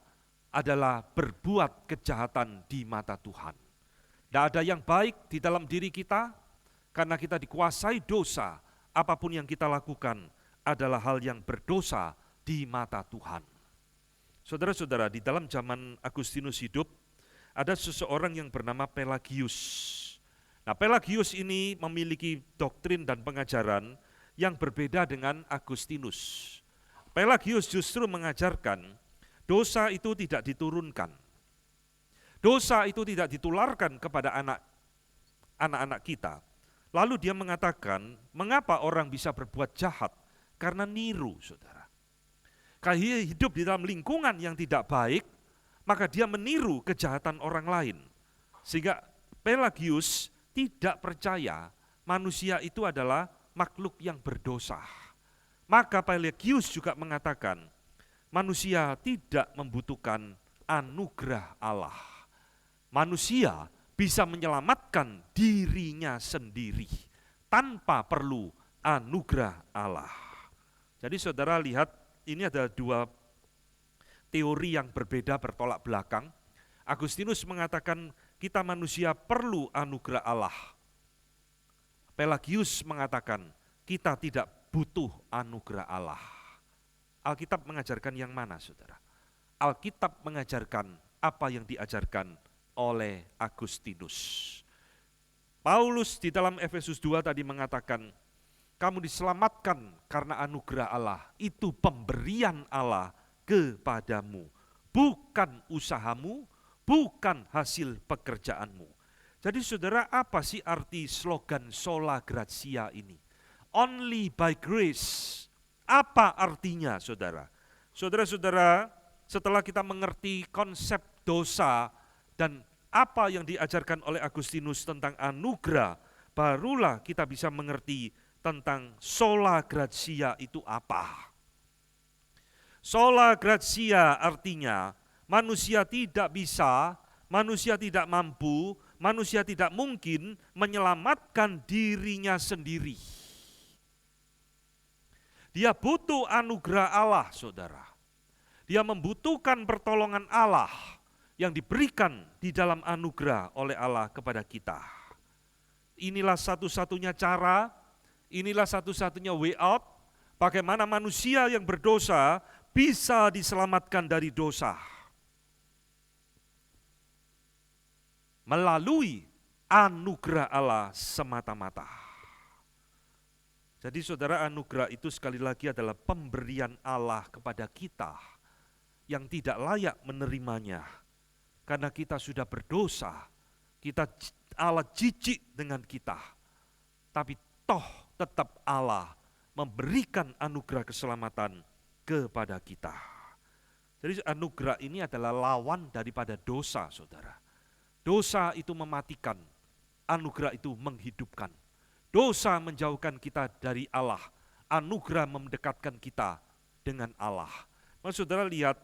adalah berbuat kejahatan di mata Tuhan. Tidak ada yang baik di dalam diri kita, karena kita dikuasai dosa. Apapun yang kita lakukan adalah hal yang berdosa di mata Tuhan. Saudara-saudara, di dalam zaman Agustinus hidup, ada seseorang yang bernama Pelagius. Nah, Pelagius ini memiliki doktrin dan pengajaran yang berbeda dengan Agustinus. Pelagius justru mengajarkan dosa itu tidak diturunkan. Dosa itu tidak ditularkan kepada anak-anak kita. Lalu dia mengatakan, mengapa orang bisa berbuat jahat? Karena niru, saudara. Kalau hidup di dalam lingkungan yang tidak baik, maka dia meniru kejahatan orang lain. Sehingga Pelagius tidak percaya manusia itu adalah makhluk yang berdosa. Maka Pelagius juga mengatakan, manusia tidak membutuhkan anugerah Allah. Manusia bisa menyelamatkan dirinya sendiri tanpa perlu anugerah Allah. Jadi saudara lihat, ini ada dua teori yang berbeda bertolak belakang. Agustinus mengatakan kita manusia perlu anugerah Allah. Pelagius mengatakan kita tidak butuh anugerah Allah. Alkitab mengajarkan yang mana, saudara? Alkitab mengajarkan apa yang diajarkan oleh Agustinus. Paulus di dalam Efesus 2 tadi mengatakan, kamu diselamatkan karena anugerah Allah. Itu pemberian Allah kepadamu, bukan usahamu, bukan hasil pekerjaanmu. Jadi saudara, apa sih arti slogan Sola Gratia ini? Only by grace. Apa artinya saudara? Saudara-saudara, setelah kita mengerti konsep dosa dan apa yang diajarkan oleh Agustinus tentang anugerah, barulah kita bisa mengerti tentang sola gratia itu apa. Sola gratia artinya manusia tidak bisa, manusia tidak mampu, manusia tidak mungkin menyelamatkan dirinya sendiri. Dia butuh anugerah Allah, saudara. Dia membutuhkan pertolongan Allah yang diberikan di dalam anugerah oleh Allah kepada kita. Inilah satu-satunya cara, inilah satu-satunya way out, bagaimana manusia yang berdosa bisa diselamatkan dari dosa. Melalui anugerah Allah semata-mata. Jadi saudara, anugerah itu sekali lagi adalah pemberian Allah kepada kita yang tidak layak menerimanya. Karena kita sudah berdosa, Allah jijik dengan kita. Tapi toh tetap Allah memberikan anugerah keselamatan kepada kita. Jadi anugerah ini adalah lawan daripada dosa, saudara. Dosa itu mematikan, anugerah itu menghidupkan. Dosa menjauhkan kita dari Allah, anugerah mendekatkan kita dengan Allah. Maka saudara lihat,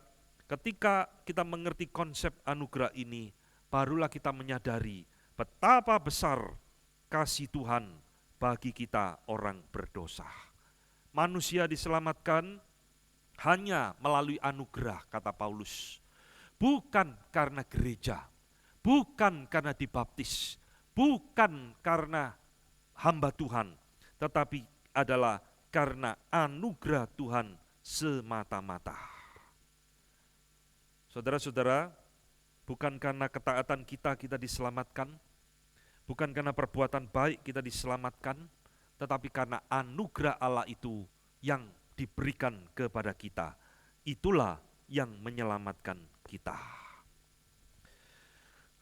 ketika kita mengerti konsep anugerah ini, barulah kita menyadari betapa besar kasih Tuhan bagi kita orang berdosa. Manusia diselamatkan hanya melalui anugerah, kata Paulus. Bukan karena gereja, bukan karena dibaptis, bukan karena hamba Tuhan, tetapi adalah karena anugerah Tuhan semata-mata. Saudara-saudara, bukan karena ketaatan kita diselamatkan, bukan karena perbuatan baik kita diselamatkan, tetapi karena anugerah Allah itu yang diberikan kepada kita. Itulah yang menyelamatkan kita.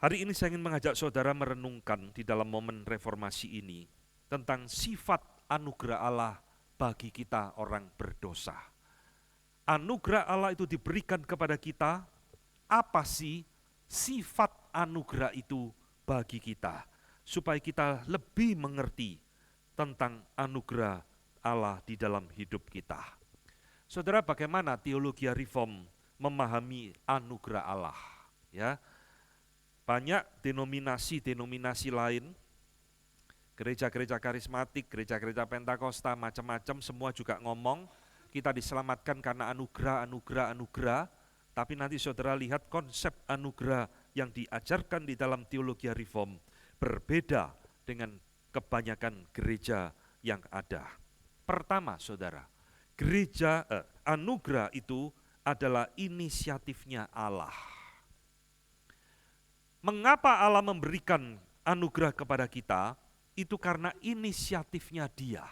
Hari ini saya ingin mengajak saudara merenungkan di dalam momen reformasi ini tentang sifat anugerah Allah bagi kita orang berdosa. Anugerah Allah itu diberikan kepada kita, apa sih sifat anugerah itu bagi kita? Supaya kita lebih mengerti tentang anugerah Allah di dalam hidup kita. Saudara, bagaimana teologi reform memahami anugerah Allah? Ya, banyak denominasi lain, gereja-gereja karismatik, gereja-gereja Pentakosta, macam-macam, semua juga ngomong kita diselamatkan karena anugerah. Tapi nanti saudara lihat konsep anugerah yang diajarkan di dalam teologi reform berbeda dengan kebanyakan gereja yang ada. Pertama saudara, anugerah itu adalah inisiatifnya Allah. Mengapa Allah memberikan anugerah kepada kita? Itu karena inisiatifnya Dia.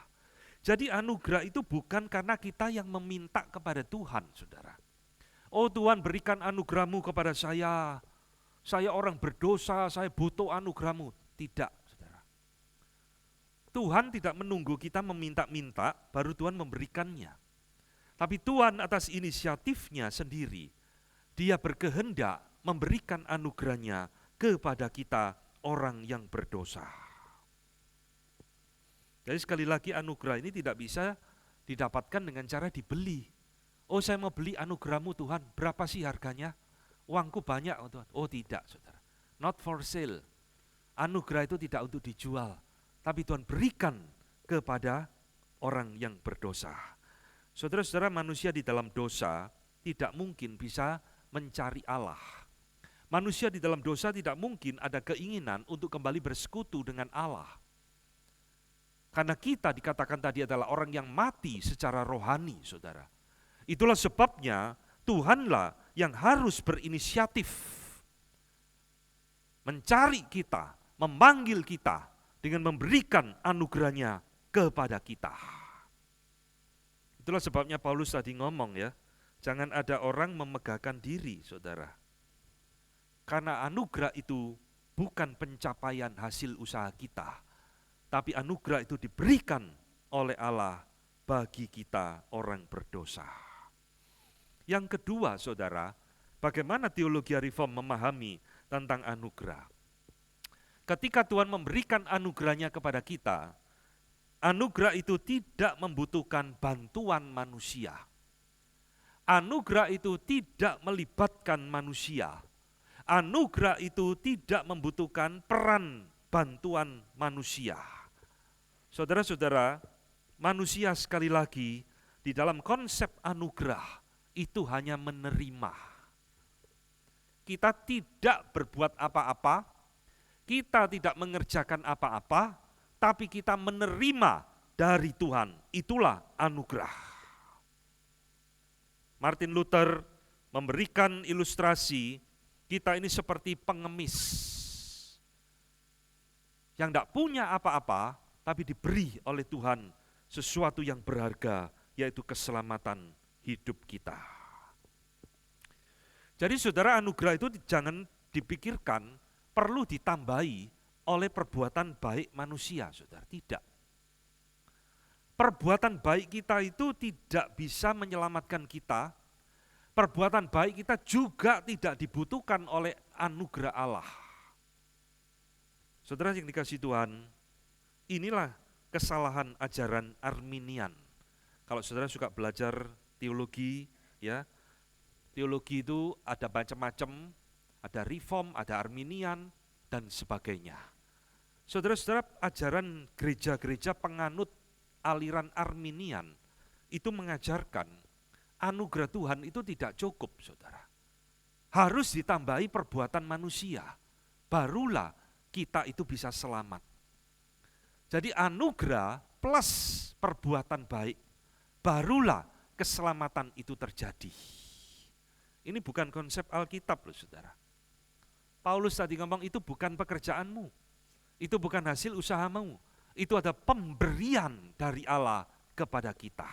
Jadi anugerah itu bukan karena kita yang meminta kepada Tuhan, saudara. Oh Tuhan, berikan anugerah-Mu kepada saya orang berdosa, saya butuh anugerah-Mu. Tidak, saudara. Tuhan tidak menunggu kita meminta-minta, baru Tuhan memberikannya. Tapi Tuhan atas inisiatifnya sendiri, Dia berkehendak memberikan anugerah-Nya kepada kita orang yang berdosa. Jadi sekali lagi anugerah ini tidak bisa didapatkan dengan cara dibeli. Oh saya mau beli anugerah-Mu Tuhan, berapa sih harganya? Uangku banyak oh Tuhan. Oh tidak saudara, not for sale. Anugerah itu tidak untuk dijual, tapi Tuhan berikan kepada orang yang berdosa. Saudara-saudara, manusia di dalam dosa tidak mungkin bisa mencari Allah. Manusia di dalam dosa tidak mungkin ada keinginan untuk kembali bersekutu dengan Allah. Karena kita dikatakan tadi adalah orang yang mati secara rohani, saudara. Itulah sebabnya Tuhanlah yang harus berinisiatif mencari kita, memanggil kita dengan memberikan anugerah-Nya kepada kita. Itulah sebabnya Paulus tadi ngomong ya, jangan ada orang memegahkan diri, saudara. Karena anugerah itu bukan pencapaian hasil usaha kita, tapi anugerah itu diberikan oleh Allah bagi kita orang berdosa. Yang kedua, saudara, bagaimana teologi reform memahami tentang anugerah? Ketika Tuhan memberikan anugerahnya kepada kita, anugerah itu tidak membutuhkan bantuan manusia. Anugerah itu tidak melibatkan manusia. Anugerah itu tidak membutuhkan peran bantuan manusia. Saudara-saudara, manusia sekali lagi di dalam konsep anugerah itu hanya menerima. Kita tidak berbuat apa-apa, kita tidak mengerjakan apa-apa, tapi kita menerima dari Tuhan. Itulah anugerah. Martin Luther memberikan ilustrasi, kita ini seperti pengemis yang tidak punya apa-apa, tapi diberi oleh Tuhan sesuatu yang berharga, yaitu keselamatan hidup kita. Jadi saudara, anugerah itu jangan dipikirkan perlu ditambahi oleh perbuatan baik manusia, saudara. Tidak. Perbuatan baik kita itu tidak bisa menyelamatkan kita. Perbuatan baik kita juga tidak dibutuhkan oleh anugerah Allah. Saudara yang dikasihi Tuhan, inilah kesalahan ajaran Arminian. Kalau saudara suka belajar teologi, ya, teologi itu ada macam-macam, ada Reform, ada Arminian, dan sebagainya. Saudara-saudara, ajaran gereja-gereja penganut aliran Arminian itu mengajarkan anugerah Tuhan itu tidak cukup, saudara. Harus ditambahi perbuatan manusia, barulah kita itu bisa selamat. Jadi anugerah plus perbuatan baik, barulah keselamatan itu terjadi. Ini bukan konsep Alkitab loh, saudara. Paulus tadi ngomong itu bukan pekerjaanmu, itu bukan hasil usahamu, itu ada pemberian dari Allah kepada kita.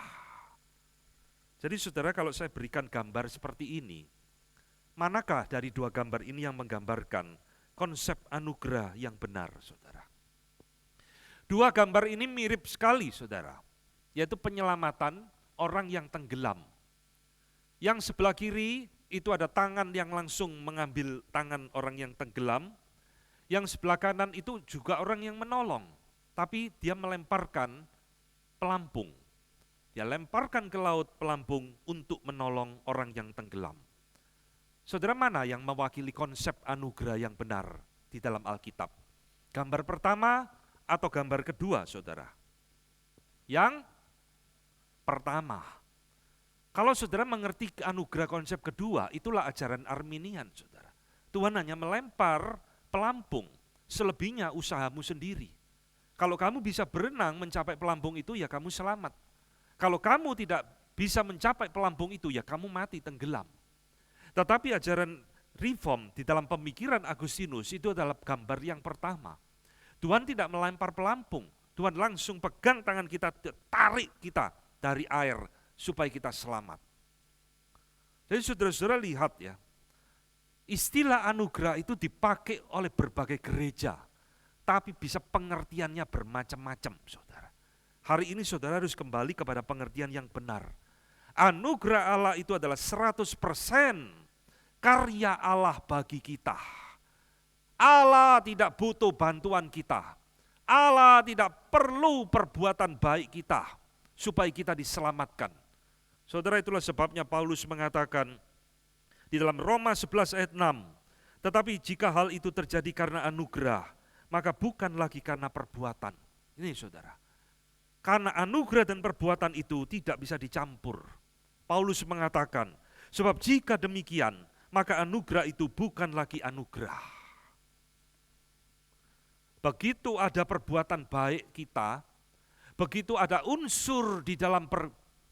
Jadi saudara, kalau saya berikan gambar seperti ini, manakah dari dua gambar ini yang menggambarkan konsep anugerah yang benar, saudara? Dua gambar ini mirip sekali, saudara, yaitu penyelamatan orang yang tenggelam. Yang sebelah kiri itu ada tangan yang langsung mengambil tangan orang yang tenggelam. Yang sebelah kanan itu juga orang yang menolong, tapi dia melemparkan pelampung. Dia lemparkan ke laut pelampung untuk menolong orang yang tenggelam. Saudara, mana yang mewakili konsep anugerah yang benar di dalam Alkitab? Gambar pertama atau gambar kedua, saudara? Yang pertama. Kalau saudara mengerti anugerah konsep kedua, itulah ajaran Arminian, saudara. Tuhan hanya melempar pelampung, selebihnya usahamu sendiri. Kalau kamu bisa berenang mencapai pelampung itu, ya kamu selamat. Kalau kamu tidak bisa mencapai pelampung itu, ya kamu mati tenggelam. Tetapi ajaran Reform di dalam pemikiran Agustinus itu adalah gambar yang pertama. Tuhan tidak melempar pelampung, Tuhan langsung pegang tangan kita, tarik kita dari air, supaya kita selamat. Jadi saudara-saudara lihat ya, istilah anugerah itu dipakai oleh berbagai gereja, tapi bisa pengertiannya bermacam-macam, saudara. Hari ini saudara harus kembali kepada pengertian yang benar. Anugerah Allah itu adalah 100% karya Allah bagi kita. Allah tidak butuh bantuan kita. Allah tidak perlu perbuatan baik kita supaya kita diselamatkan. Saudara, itulah sebabnya Paulus mengatakan di dalam Roma 11 ayat 6, tetapi jika hal itu terjadi karena anugerah, maka bukan lagi karena perbuatan. Ini saudara, karena anugerah dan perbuatan itu tidak bisa dicampur. Paulus mengatakan, sebab jika demikian, maka anugerah itu bukan lagi anugerah. Begitu ada perbuatan baik kita, begitu ada unsur di dalam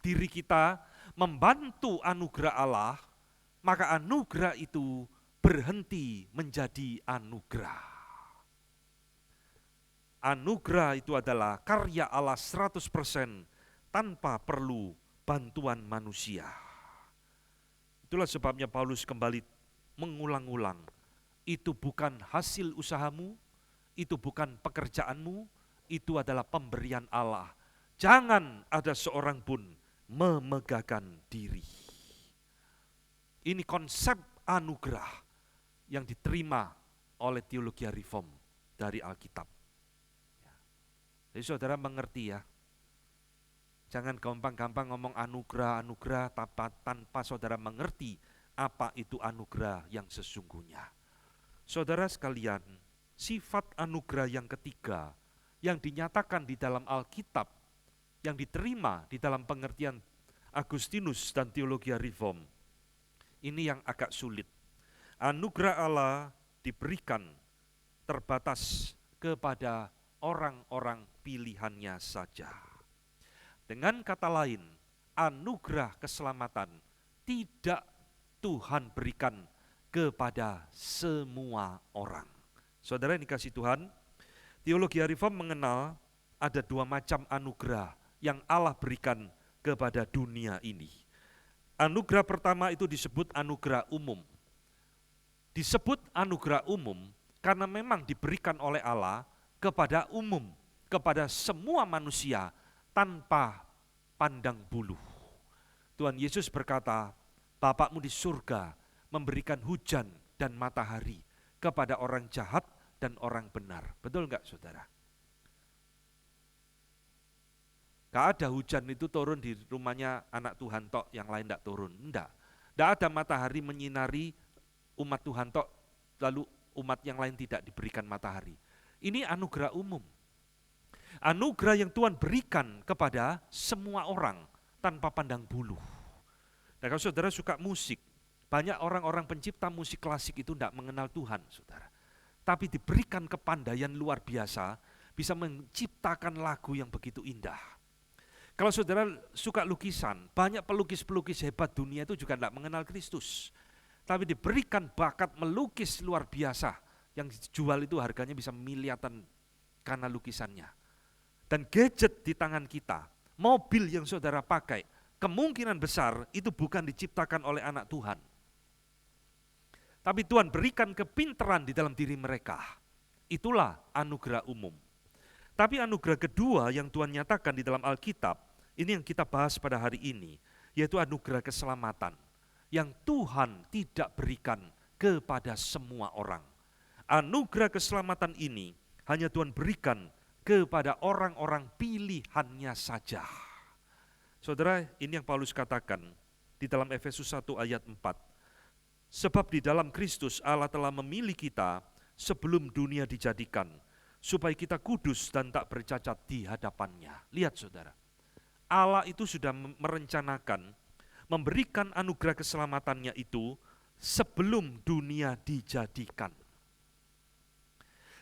diri kita, membantu anugerah Allah, maka anugerah itu berhenti menjadi anugerah. Anugerah itu adalah karya Allah 100% tanpa perlu bantuan manusia. Itulah sebabnya Paulus kembali mengulang-ulang, itu bukan hasil usahamu, itu bukan pekerjaanmu, itu adalah pemberian Allah. Jangan ada seorang pun memegahkan diri. Ini konsep anugerah yang diterima oleh teologi reform dari Alkitab. Jadi saudara mengerti ya, jangan gampang-gampang ngomong anugerah tanpa saudara mengerti apa itu anugerah yang sesungguhnya. Saudara sekalian, sifat anugerah yang ketiga yang dinyatakan di dalam Alkitab, yang diterima di dalam pengertian Agustinus dan teologi reform, ini yang agak sulit. Anugerah Allah diberikan terbatas kepada orang-orang pilihannya saja. Dengan kata lain, anugerah keselamatan tidak Tuhan berikan kepada semua orang. Saudara yang dikasihi Tuhan, teologi reform mengenal ada dua macam anugerah yang Allah berikan kepada dunia ini. Anugerah pertama itu disebut anugerah umum. Disebut anugerah umum karena memang diberikan oleh Allah kepada umum, kepada semua manusia tanpa pandang bulu. Tuhan Yesus berkata, Bapakmu di surga memberikan hujan dan matahari kepada orang jahat dan orang benar. Betul enggak saudara? Gak ada hujan itu turun di rumahnya anak Tuhan tok, yang lain enggak turun. Enggak. Enggak ada matahari menyinari umat Tuhan tok, lalu umat yang lain tidak diberikan matahari. Ini anugerah umum. Anugerah yang Tuhan berikan kepada semua orang tanpa pandang bulu. Nah, kalau saudara suka musik, banyak orang-orang pencipta musik klasik itu tidak mengenal Tuhan, saudara. Tapi diberikan kepandaian luar biasa, bisa menciptakan lagu yang begitu indah. Kalau saudara suka lukisan, banyak pelukis-pelukis hebat dunia itu juga tidak mengenal Kristus. Tapi diberikan bakat melukis luar biasa, yang dijual itu harganya bisa miliaran karena lukisannya. Dan gadget di tangan kita, mobil yang saudara pakai, kemungkinan besar itu bukan diciptakan oleh anak Tuhan. Tapi Tuhan berikan kepintaran di dalam diri mereka. Itulah anugerah umum. Tapi anugerah kedua yang Tuhan nyatakan di dalam Alkitab, ini yang kita bahas pada hari ini, yaitu anugerah keselamatan yang Tuhan tidak berikan kepada semua orang. Anugerah keselamatan ini hanya Tuhan berikan kepada orang-orang pilihannya saja. Saudara, ini yang Paulus katakan di dalam Efesus 1 ayat 4. Sebab di dalam Kristus Allah telah memilih kita sebelum dunia dijadikan, supaya kita kudus dan tak bercacat di hadapannya. Lihat saudara, Allah itu sudah merencanakan, memberikan anugerah keselamatannya itu sebelum dunia dijadikan.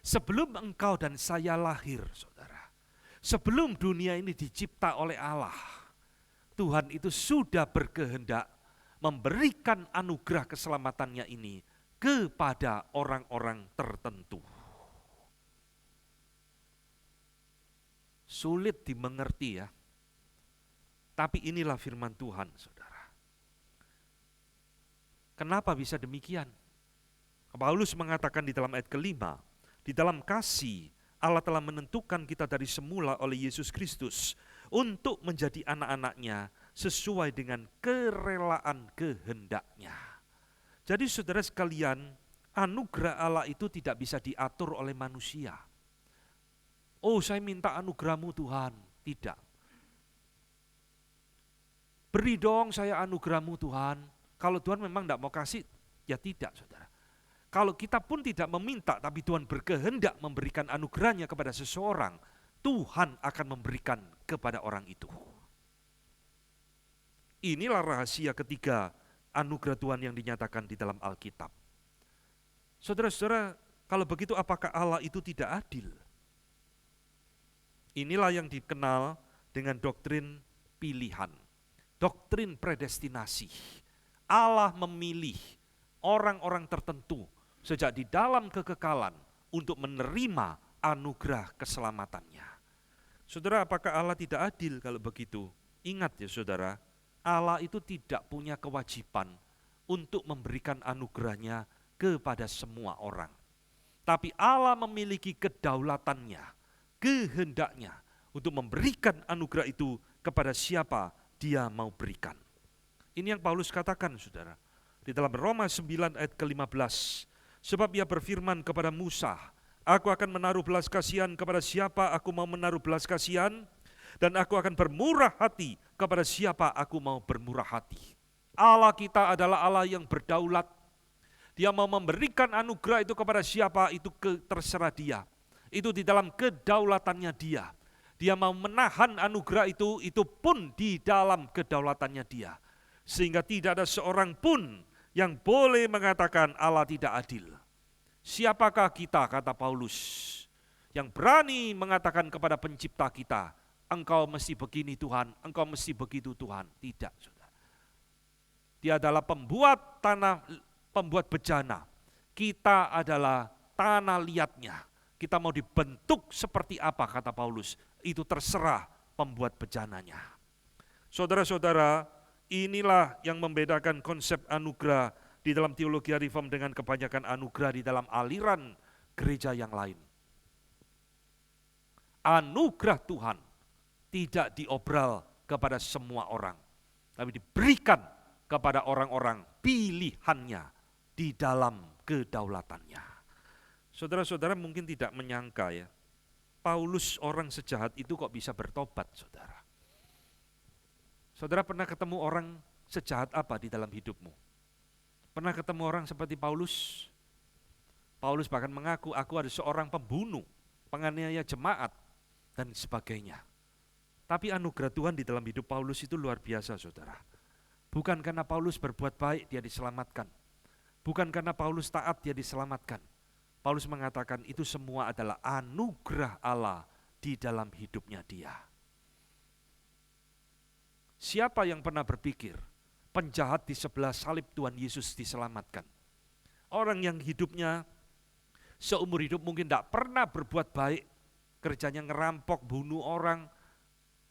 Sebelum engkau dan saya lahir, saudara, sebelum dunia ini dicipta oleh Allah, Tuhan itu sudah berkehendak memberikan anugerah keselamatannya ini kepada orang-orang tertentu. Sulit dimengerti ya, tapi inilah firman Tuhan, saudara. Kenapa bisa demikian? Paulus mengatakan di dalam ayat kelima, di dalam kasih Allah telah menentukan kita dari semula oleh Yesus Kristus untuk menjadi anak-anaknya sesuai dengan kerelaan kehendaknya. Jadi saudara sekalian, anugerah Allah itu tidak bisa diatur oleh manusia. Oh, saya minta anugerahmu Tuhan. Tidak. Beri dong saya anugerahmu Tuhan. Kalau Tuhan memang tidak mau kasih, ya tidak saudara. Kalau kita pun tidak meminta, tapi Tuhan berkehendak memberikan anugerahnya kepada seseorang, Tuhan akan memberikan kepada orang itu. Inilah rahasia ketiga anugerah Tuhan yang dinyatakan di dalam Alkitab. Saudara-saudara, kalau begitu apakah Allah itu tidak adil? Inilah yang dikenal dengan doktrin pilihan, doktrin predestinasi. Allah memilih orang-orang tertentu sejak di dalam kekekalan untuk menerima anugerah keselamatannya. Saudara, apakah Allah tidak adil kalau begitu? Ingat ya saudara, Allah itu tidak punya kewajiban untuk memberikan anugerahnya kepada semua orang. Tapi Allah memiliki kedaulatannya, kehendaknya untuk memberikan anugerah itu kepada siapa Dia mau berikan. Ini yang Paulus katakan saudara, di dalam Roma 9 ayat ke-15. Sebab Ia berfirman kepada Musa, aku akan menaruh belas kasihan kepada siapa aku mau menaruh belas kasihan, dan aku akan bermurah hati kepada siapa aku mau bermurah hati. Allah kita adalah Allah yang berdaulat. Dia mau memberikan anugerah itu kepada siapa, itu terserah Dia. Itu di dalam kedaulatannya Dia. Dia mau menahan anugerah itu pun di dalam kedaulatannya Dia. Sehingga tidak ada seorang pun yang boleh mengatakan Allah tidak adil. Siapakah kita, kata Paulus, yang berani mengatakan kepada pencipta kita, engkau mesti begini Tuhan, engkau mesti begitu Tuhan. Tidak, saudara. Dia adalah pembuat tanah, pembuat bejana. Kita adalah tanah liatnya. Kita mau dibentuk seperti apa, kata Paulus, itu terserah pembuat bejananya. Saudara-saudara, inilah yang membedakan konsep anugerah di dalam teologi reform dengan kebanyakan anugerah di dalam aliran gereja yang lain. Anugerah Tuhan tidak diobral kepada semua orang, tapi diberikan kepada orang-orang pilihannya di dalam kedaulatannya. Saudara-saudara mungkin tidak menyangka ya, Paulus orang sejahat itu kok bisa bertobat, saudara. Saudara pernah ketemu orang sejahat apa di dalam hidupmu? Pernah ketemu orang seperti Paulus? Paulus bahkan mengaku, aku ada seorang pembunuh, penganiaya jemaat, dan sebagainya. Tapi anugerah Tuhan di dalam hidup Paulus itu luar biasa, saudara. Bukan karena Paulus berbuat baik dia diselamatkan. Bukan karena Paulus taat dia diselamatkan. Paulus mengatakan itu semua adalah anugerah Allah di dalam hidupnya dia. Siapa yang pernah berpikir penjahat di sebelah salib Tuhan Yesus diselamatkan? Orang yang hidupnya seumur hidup mungkin tidak pernah berbuat baik, kerjanya ngerampok, bunuh orang,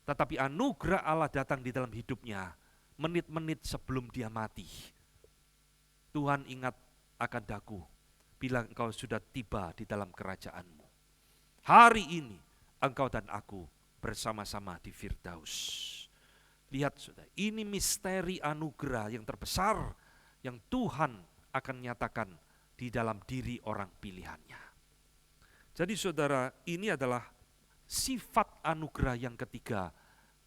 tetapi anugerah Allah datang di dalam hidupnya menit-menit sebelum dia mati. Tuhan ingat akan daku, bila engkau sudah tiba di dalam kerajaanmu. Hari ini engkau dan aku bersama-sama di Firdaus. Lihat saudara, ini misteri anugerah yang terbesar yang Tuhan akan nyatakan di dalam diri orang pilihannya. Jadi saudara, ini adalah sifat anugerah yang ketiga.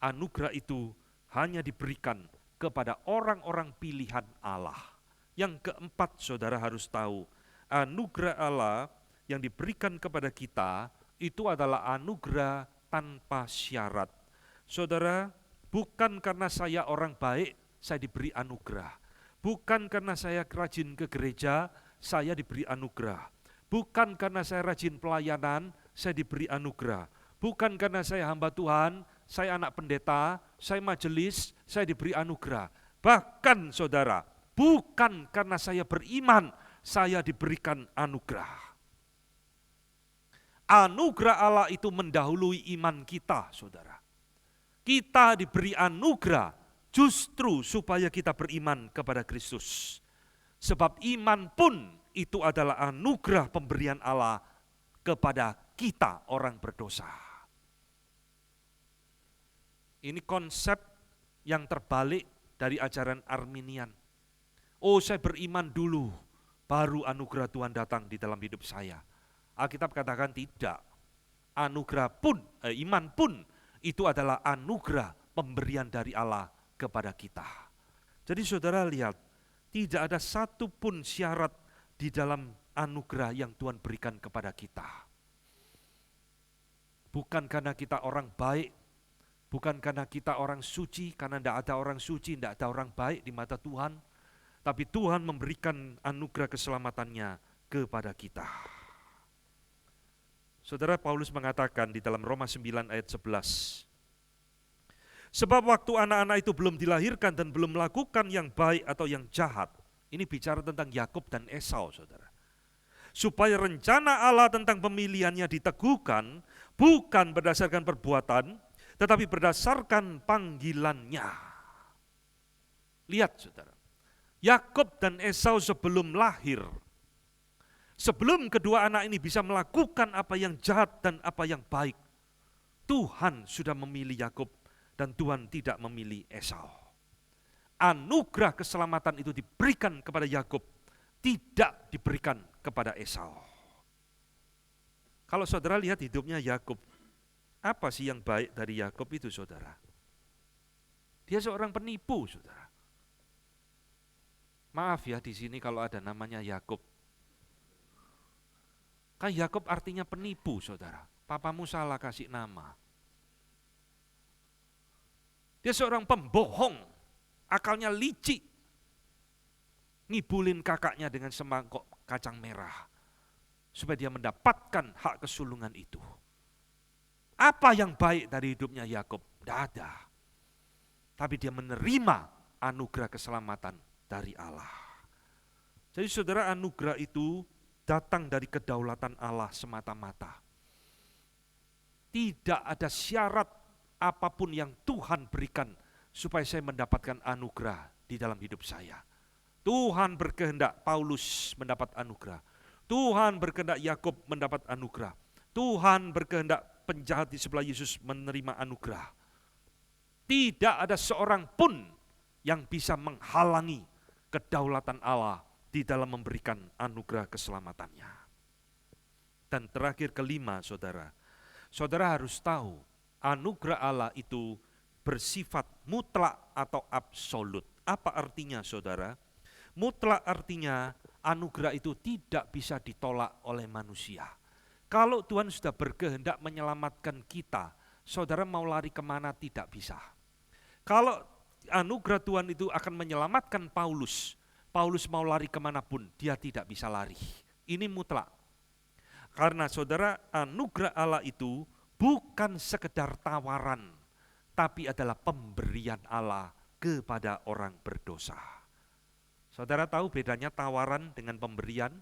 Anugerah itu hanya diberikan kepada orang-orang pilihan Allah. Yang keempat saudara harus tahu, anugerah Allah yang diberikan kepada kita itu adalah anugerah tanpa syarat. Saudara, bukan karena saya orang baik, saya diberi anugerah. Bukan karena saya rajin ke gereja, saya diberi anugerah. Bukan karena saya rajin pelayanan, saya diberi anugerah. Bukan karena saya hamba Tuhan, saya anak pendeta, saya majelis, saya diberi anugerah. Bahkan saudara, bukan karena saya beriman, saya diberikan anugerah. Anugerah Allah itu mendahului iman kita, saudara. Kita diberi anugerah justru supaya kita beriman kepada Kristus. Sebab iman pun itu adalah anugerah pemberian Allah kepada kita orang berdosa. Ini konsep yang terbalik dari ajaran Arminian. Oh, saya beriman dulu, baru anugerah Tuhan datang di dalam hidup saya. Alkitab katakan tidak. Anugerah pun, iman pun itu adalah anugerah pemberian dari Allah kepada kita. Jadi saudara lihat, tidak ada satupun syarat di dalam anugerah yang Tuhan berikan kepada kita. Bukan karena kita orang baik, bukan karena kita orang suci, karena tidak ada orang suci, tidak ada orang baik di mata Tuhan. Tapi Tuhan memberikan anugerah keselamatannya kepada kita. Saudara, Paulus mengatakan di dalam Roma 9 ayat 11. Sebab waktu anak-anak itu belum dilahirkan dan belum melakukan yang baik atau yang jahat. Ini bicara tentang Yakub dan Esau, saudara. supaya rencana Allah tentang pemilihannya diteguhkan bukan berdasarkan perbuatan, tetapi berdasarkan panggilannya. Lihat saudara, Yakub dan Esau sebelum lahir, sebelum kedua anak ini bisa melakukan apa yang jahat dan apa yang baik, Tuhan sudah memilih Yakub dan Tuhan tidak memilih Esau. Anugerah keselamatan itu diberikan kepada Yakub, tidak diberikan kepada Esau. Kalau saudara lihat hidupnya Yakub, apa sih yang baik dari Yakub itu saudara? Dia seorang penipu saudara. Maaf ya di sini kalau ada namanya Yakub. Kan Yakub artinya penipu saudara. Papamu salah kasih nama. Dia seorang pembohong, akalnya licik. Ngibulin kakaknya dengan semangkok kacang merah. Supaya dia mendapatkan hak kesulungan itu. Apa yang baik dari hidupnya Yakub? Tidak ada. Tapi dia menerima anugerah keselamatan dari Allah. Jadi saudara, anugerah itu datang dari kedaulatan Allah semata-mata. Tidak ada syarat apapun yang Tuhan berikan supaya saya mendapatkan anugerah di dalam hidup saya. Tuhan berkehendak Paulus mendapat anugerah. Tuhan berkehendak Yakub mendapat anugerah. Tuhan berkehendak penjahat di sebelah Yesus menerima anugerah. Tidak ada seorang pun yang bisa menghalangi kedaulatan Allah di dalam memberikan anugerah keselamatannya. Dan terakhir kelima saudara, saudara harus tahu anugerah Allah itu bersifat mutlak atau absolut. Apa artinya saudara? Mutlak artinya anugerah itu tidak bisa ditolak oleh manusia. Kalau Tuhan sudah berkehendak menyelamatkan kita, saudara mau lari kemana tidak bisa. Kalau anugerah Tuhan itu akan menyelamatkan Paulus, Paulus mau lari kemanapun, dia tidak bisa lari. Ini mutlak. Karena saudara, anugerah Allah itu bukan sekedar tawaran, tapi adalah pemberian Allah kepada orang berdosa. Saudara tahu bedanya tawaran dengan pemberian?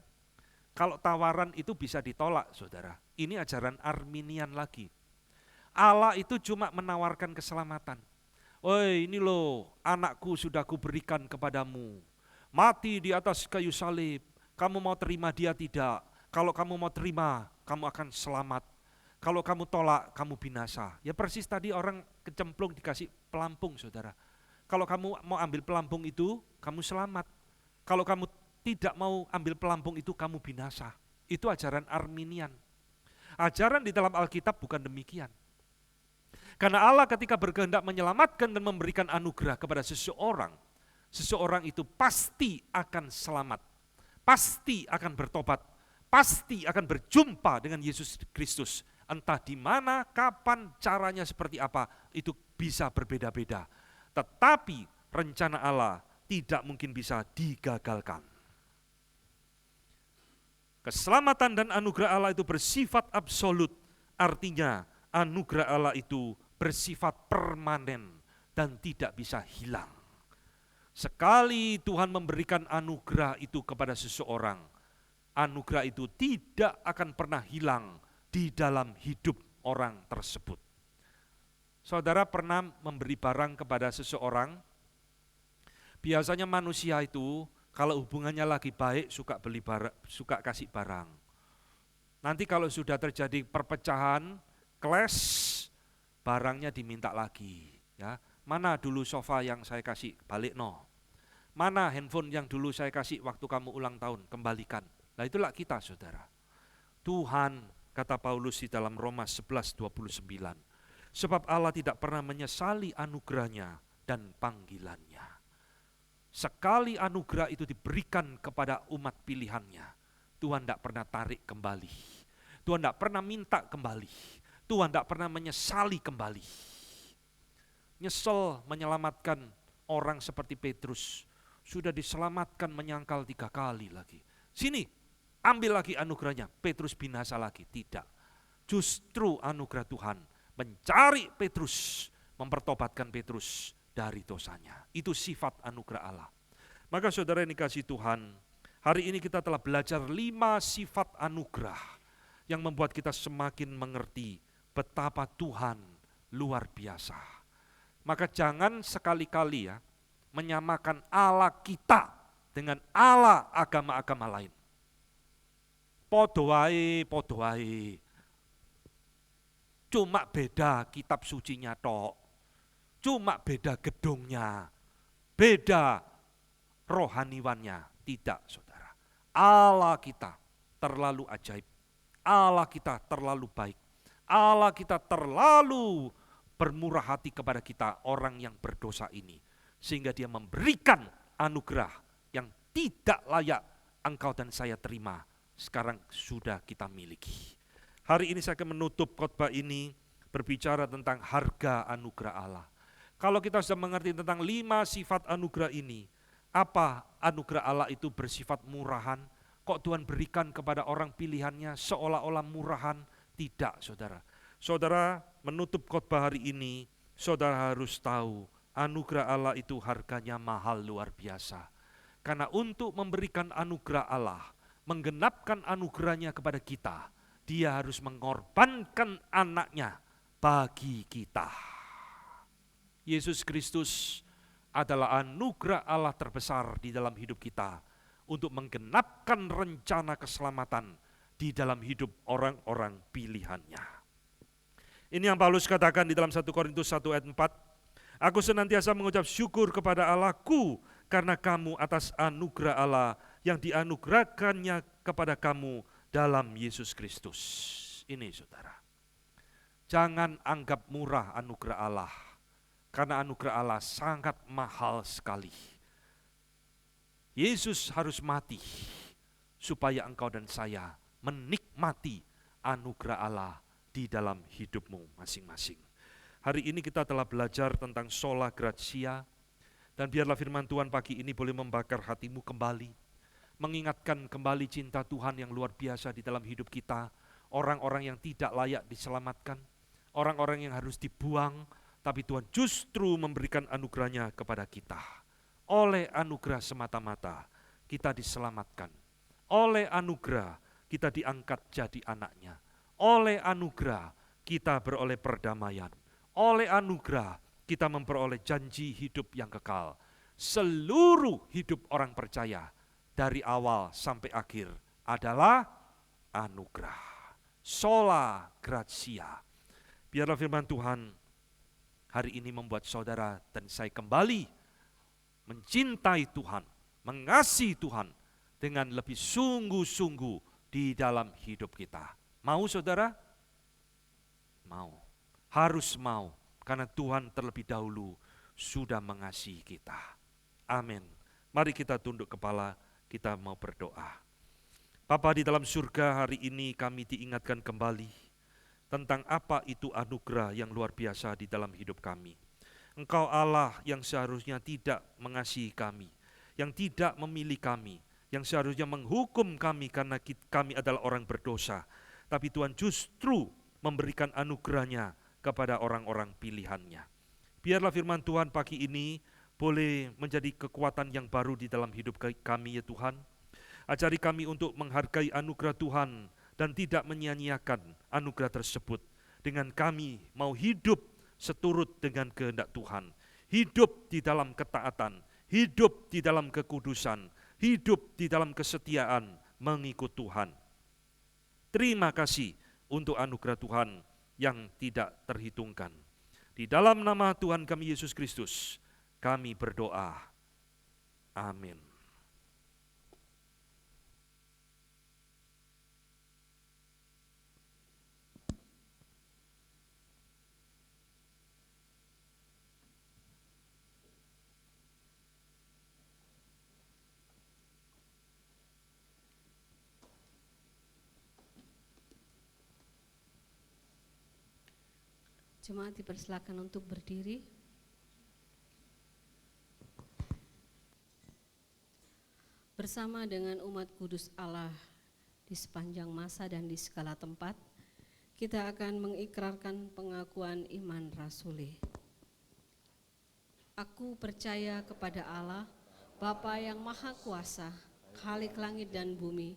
Kalau tawaran itu bisa ditolak, saudara. Ini ajaran Arminian lagi. Allah itu cuma menawarkan keselamatan. Oi, ini loh, anakku sudah kuberikan kepadamu. Mati di atas kayu salib. Kamu mau terima dia tidak? Kalau kamu mau terima, kamu akan selamat. Kalau kamu tolak, kamu binasa. Ya persis tadi orang kecemplung dikasih pelampung, saudara. Kalau kamu mau ambil pelampung itu, kamu selamat. Kalau kamu tidak mau ambil pelampung itu, kamu binasa. Itu ajaran Arminian. Ajaran di dalam Alkitab bukan demikian. Karena Allah ketika berkehendak menyelamatkan dan memberikan anugerah kepada seseorang, seseorang itu pasti akan selamat, pasti akan bertobat, pasti akan berjumpa dengan Yesus Kristus. Entah di mana, kapan, caranya seperti apa, itu bisa berbeda-beda. Tetapi rencana Allah tidak mungkin bisa digagalkan. Keselamatan dan anugerah Allah itu bersifat absolut, artinya anugerah Allah itu bersifat permanen dan tidak bisa hilang. Sekali Tuhan memberikan anugerah itu kepada seseorang, anugerah itu tidak akan pernah hilang di dalam hidup orang tersebut. Saudara pernah memberi barang kepada seseorang? Biasanya manusia itu kalau hubungannya lagi baik suka beli barang, suka kasih barang. Nanti kalau sudah terjadi perpecahan, clash, barangnya diminta lagi. Ya, mana dulu sofa yang saya kasih, balik no. Mana handphone yang dulu saya kasih waktu kamu ulang tahun, kembalikan. Nah itulah kita saudara. Tuhan, kata Paulus di dalam Roma 11:29, sebab Allah tidak pernah menyesali anugerahnya dan panggilannya. Sekali anugerah itu diberikan kepada umat pilihannya, Tuhan tidak pernah tarik kembali. Tuhan tidak pernah minta kembali. Tuhan tidak pernah menyesali kembali. Nyesel menyelamatkan orang seperti Petrus, sudah diselamatkan menyangkal 3 kali lagi. Sini, ambil lagi anugerahnya, Petrus binasa lagi. Tidak, justru anugerah Tuhan mencari Petrus, mempertobatkan Petrus dari dosanya. Itu sifat anugerah Allah. Maka saudara yang dikasihi Tuhan, Hari ini kita telah belajar 5 sifat anugerah yang membuat kita semakin mengerti betapa Tuhan luar biasa. Maka jangan sekali-kali ya menyamakan Allah kita dengan Allah agama-agama lain. Podo wae. Cuma beda kitab sucinya tok. Cuma beda gedungnya. Beda rohaniwannya. Tidak, saudara. Allah kita terlalu ajaib. Allah kita terlalu baik. Allah kita terlalu bermurah hati kepada kita, orang yang berdosa ini. Sehingga dia memberikan anugerah yang tidak layak engkau dan saya terima. Sekarang sudah kita miliki. Hari ini saya akan menutup khotbah ini berbicara tentang harga anugerah Allah. Kalau kita sudah mengerti tentang 5 sifat anugerah ini, apa anugerah Allah itu bersifat murahan? Kok Tuhan berikan kepada orang pilihannya seolah-olah murahan? Tidak, saudara. Saudara menutup khotbah hari ini, saudara harus tahu anugerah Allah itu harganya mahal luar biasa. Karena untuk memberikan anugerah Allah, menggenapkan anugerahnya kepada kita, dia harus mengorbankan anaknya bagi kita. Yesus Kristus adalah anugerah Allah terbesar di dalam hidup kita untuk menggenapkan rencana keselamatan di dalam hidup orang-orang pilihannya. Ini yang Paulus katakan di dalam 1 Korintus 1 ayat 4. Aku senantiasa mengucap syukur kepada Allahku karena kamu atas anugerah Allah yang dianugerahkannya kepada kamu dalam Yesus Kristus. Ini saudara. Jangan anggap murah anugerah Allah. Karena anugerah Allah sangat mahal sekali. Yesus harus mati supaya engkau dan saya menikmati anugerah Allah di dalam hidupmu masing-masing. Hari ini kita telah belajar tentang sola gratia, dan biarlah firman Tuhan pagi ini boleh membakar hatimu kembali, mengingatkan kembali cinta Tuhan yang luar biasa di dalam hidup kita, orang-orang yang tidak layak diselamatkan, orang-orang yang harus dibuang, tapi Tuhan justru memberikan anugerahnya kepada kita. Oleh anugerah semata-mata kita diselamatkan, oleh anugerah kita diangkat jadi anaknya, oleh anugerah kita beroleh perdamaian, oleh anugerah kita memperoleh janji hidup yang kekal. Seluruh hidup orang percaya dari awal sampai akhir adalah anugerah. Sola gratia. Biarlah firman Tuhan hari ini membuat saudara dan saya kembali mencintai Tuhan, mengasihi Tuhan dengan lebih sungguh-sungguh di dalam hidup kita. Mau saudara? Mau. Harus mau. Karena Tuhan terlebih dahulu sudah mengasihi kita. Amin. Mari kita tunduk kepala, kita mau berdoa. Bapa di dalam surga, hari ini kami diingatkan kembali tentang apa itu anugerah yang luar biasa di dalam hidup kami. Engkau Allah yang seharusnya tidak mengasihi kami, yang tidak memilih kami, yang seharusnya menghukum kami karena kami adalah orang berdosa. Tapi Tuhan justru memberikan anugerahnya kepada orang-orang pilihannya. Biarlah firman Tuhan pagi ini boleh menjadi kekuatan yang baru di dalam hidup kami ya Tuhan. Ajari kami untuk menghargai anugerah Tuhan dan tidak menyia-nyiakan anugerah tersebut. Dengan kami mau hidup seturut dengan kehendak Tuhan. Hidup di dalam ketaatan, hidup di dalam kekudusan, hidup di dalam kesetiaan mengikut Tuhan. Terima kasih untuk anugerah Tuhan yang tidak terhitungkan. Di dalam nama Tuhan kami Yesus Kristus, kami berdoa. Amin. Jemaat dipersilakan untuk berdiri. Bersama dengan umat kudus Allah di sepanjang masa dan di segala tempat, kita akan mengikrarkan pengakuan iman rasuli. Aku percaya kepada Allah, Bapa yang Maha Kuasa, Khalik langit dan bumi,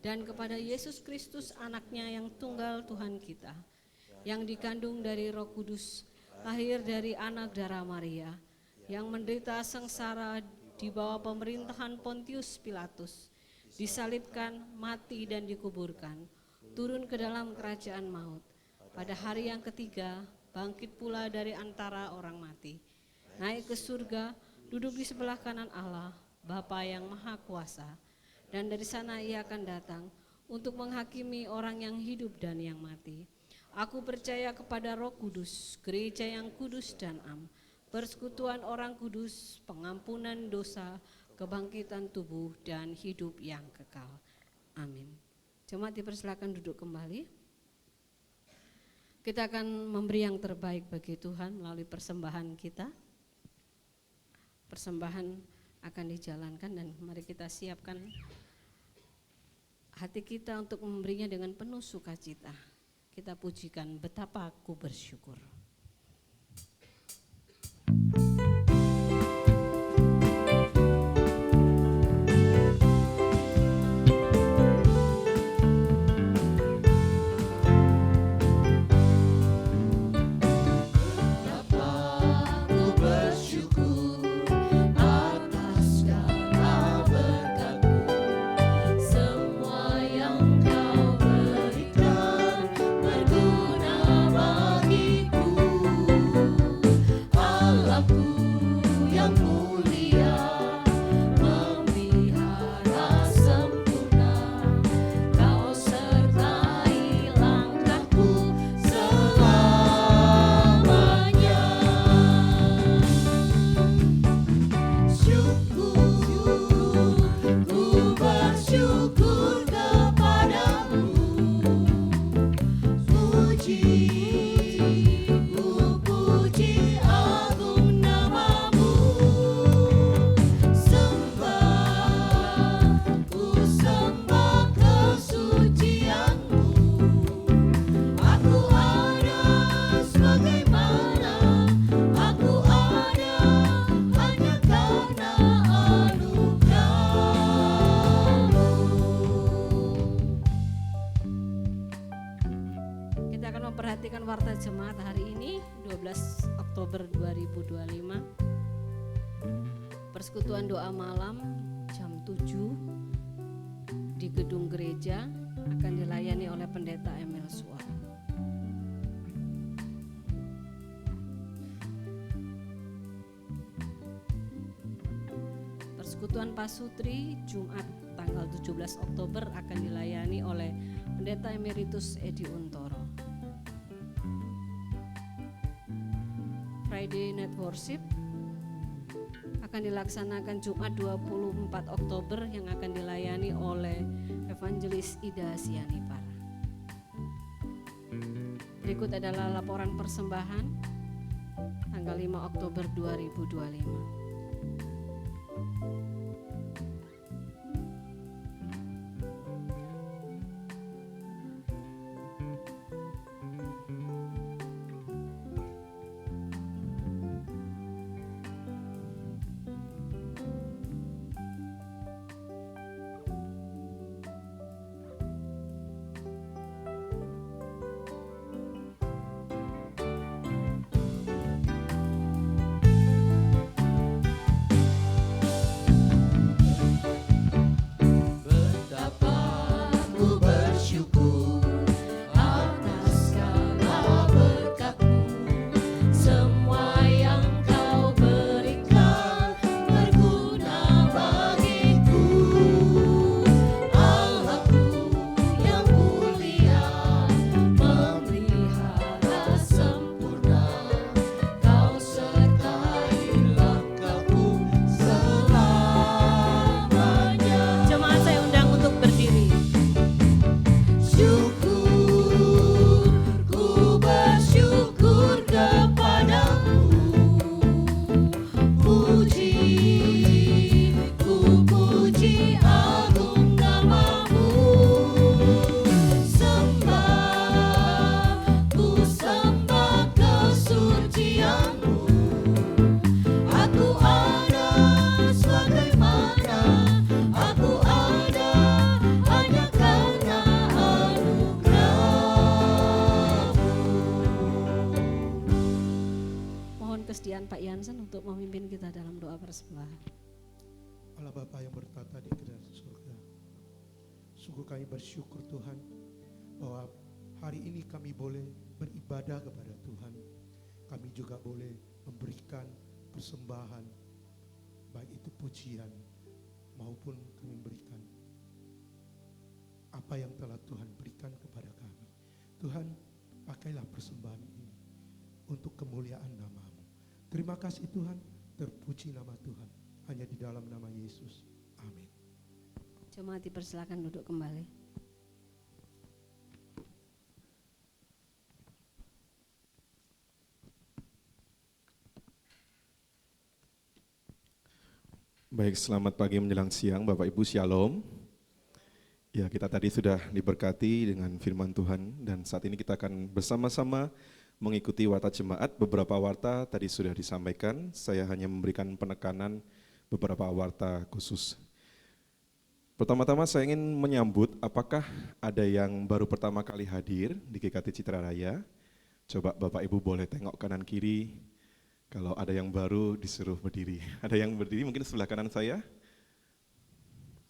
dan kepada Yesus Kristus anaknya yang tunggal Tuhan kita, yang dikandung dari Roh Kudus, lahir dari anak darah Maria, yang menderita sengsara di bawah pemerintahan Pontius Pilatus, disalibkan, mati dan dikuburkan, turun ke dalam kerajaan maut. Pada hari yang ketiga, bangkit pula dari antara orang mati, naik ke surga, duduk di sebelah kanan Allah, Bapa yang Maha Kuasa, dan dari sana ia akan datang untuk menghakimi orang yang hidup dan yang mati. Aku percaya kepada Roh Kudus, gereja yang kudus dan am, persekutuan orang kudus, pengampunan dosa, kebangkitan tubuh, dan hidup yang kekal. Amin. Jemaat dipersilakan duduk kembali. Kita akan memberi yang terbaik bagi Tuhan melalui persembahan kita. Persembahan akan dijalankan dan mari kita siapkan hati kita untuk memberinya dengan penuh sukacita. Kita pujikan betapa aku bersyukur. Perhatikan warta jemaat hari ini 12 Oktober 2025. Persekutuan doa malam jam 7 di gedung gereja akan dilayani oleh pendeta Emil Suar. Persekutuan Pasutri Jumat tanggal 17 Oktober akan dilayani oleh pendeta emeritus Edi Untoro. Friday Night Worship akan dilaksanakan Jumat 24 Oktober yang akan dilayani oleh Evangelis Ida Sianipar. Berikut adalah laporan persembahan tanggal 5 Oktober 2025. kesediaan Pak Yansen untuk memimpin kita dalam doa persembahan. Allah Bapa yang bertata di dalam surga, sungguh kami bersyukur Tuhan bahwa hari ini kami boleh beribadah kepada Tuhan. Kami juga boleh memberikan persembahan, baik itu pujian maupun kami memberikan apa yang telah Tuhan berikan kepada kami. Tuhan, pakailah persembahan ini untuk kemuliaan nama-Mu. Terima kasih Tuhan, terpuji nama Tuhan. Hanya di dalam nama Yesus. Amin. Jemaat dipersilakan duduk kembali. Baik, selamat pagi menjelang siang Bapak Ibu, Shalom. Ya, kita tadi sudah diberkati dengan firman Tuhan dan saat ini kita akan bersama-sama mengikuti warta jemaat. Beberapa warta tadi sudah disampaikan, saya hanya memberikan penekanan beberapa warta khusus. Pertama-tama saya ingin menyambut apakah ada yang baru pertama kali hadir di GKT Citra Raya. Coba Bapak Ibu boleh tengok kanan kiri, kalau ada yang baru disuruh berdiri. Ada yang berdiri mungkin sebelah kanan saya?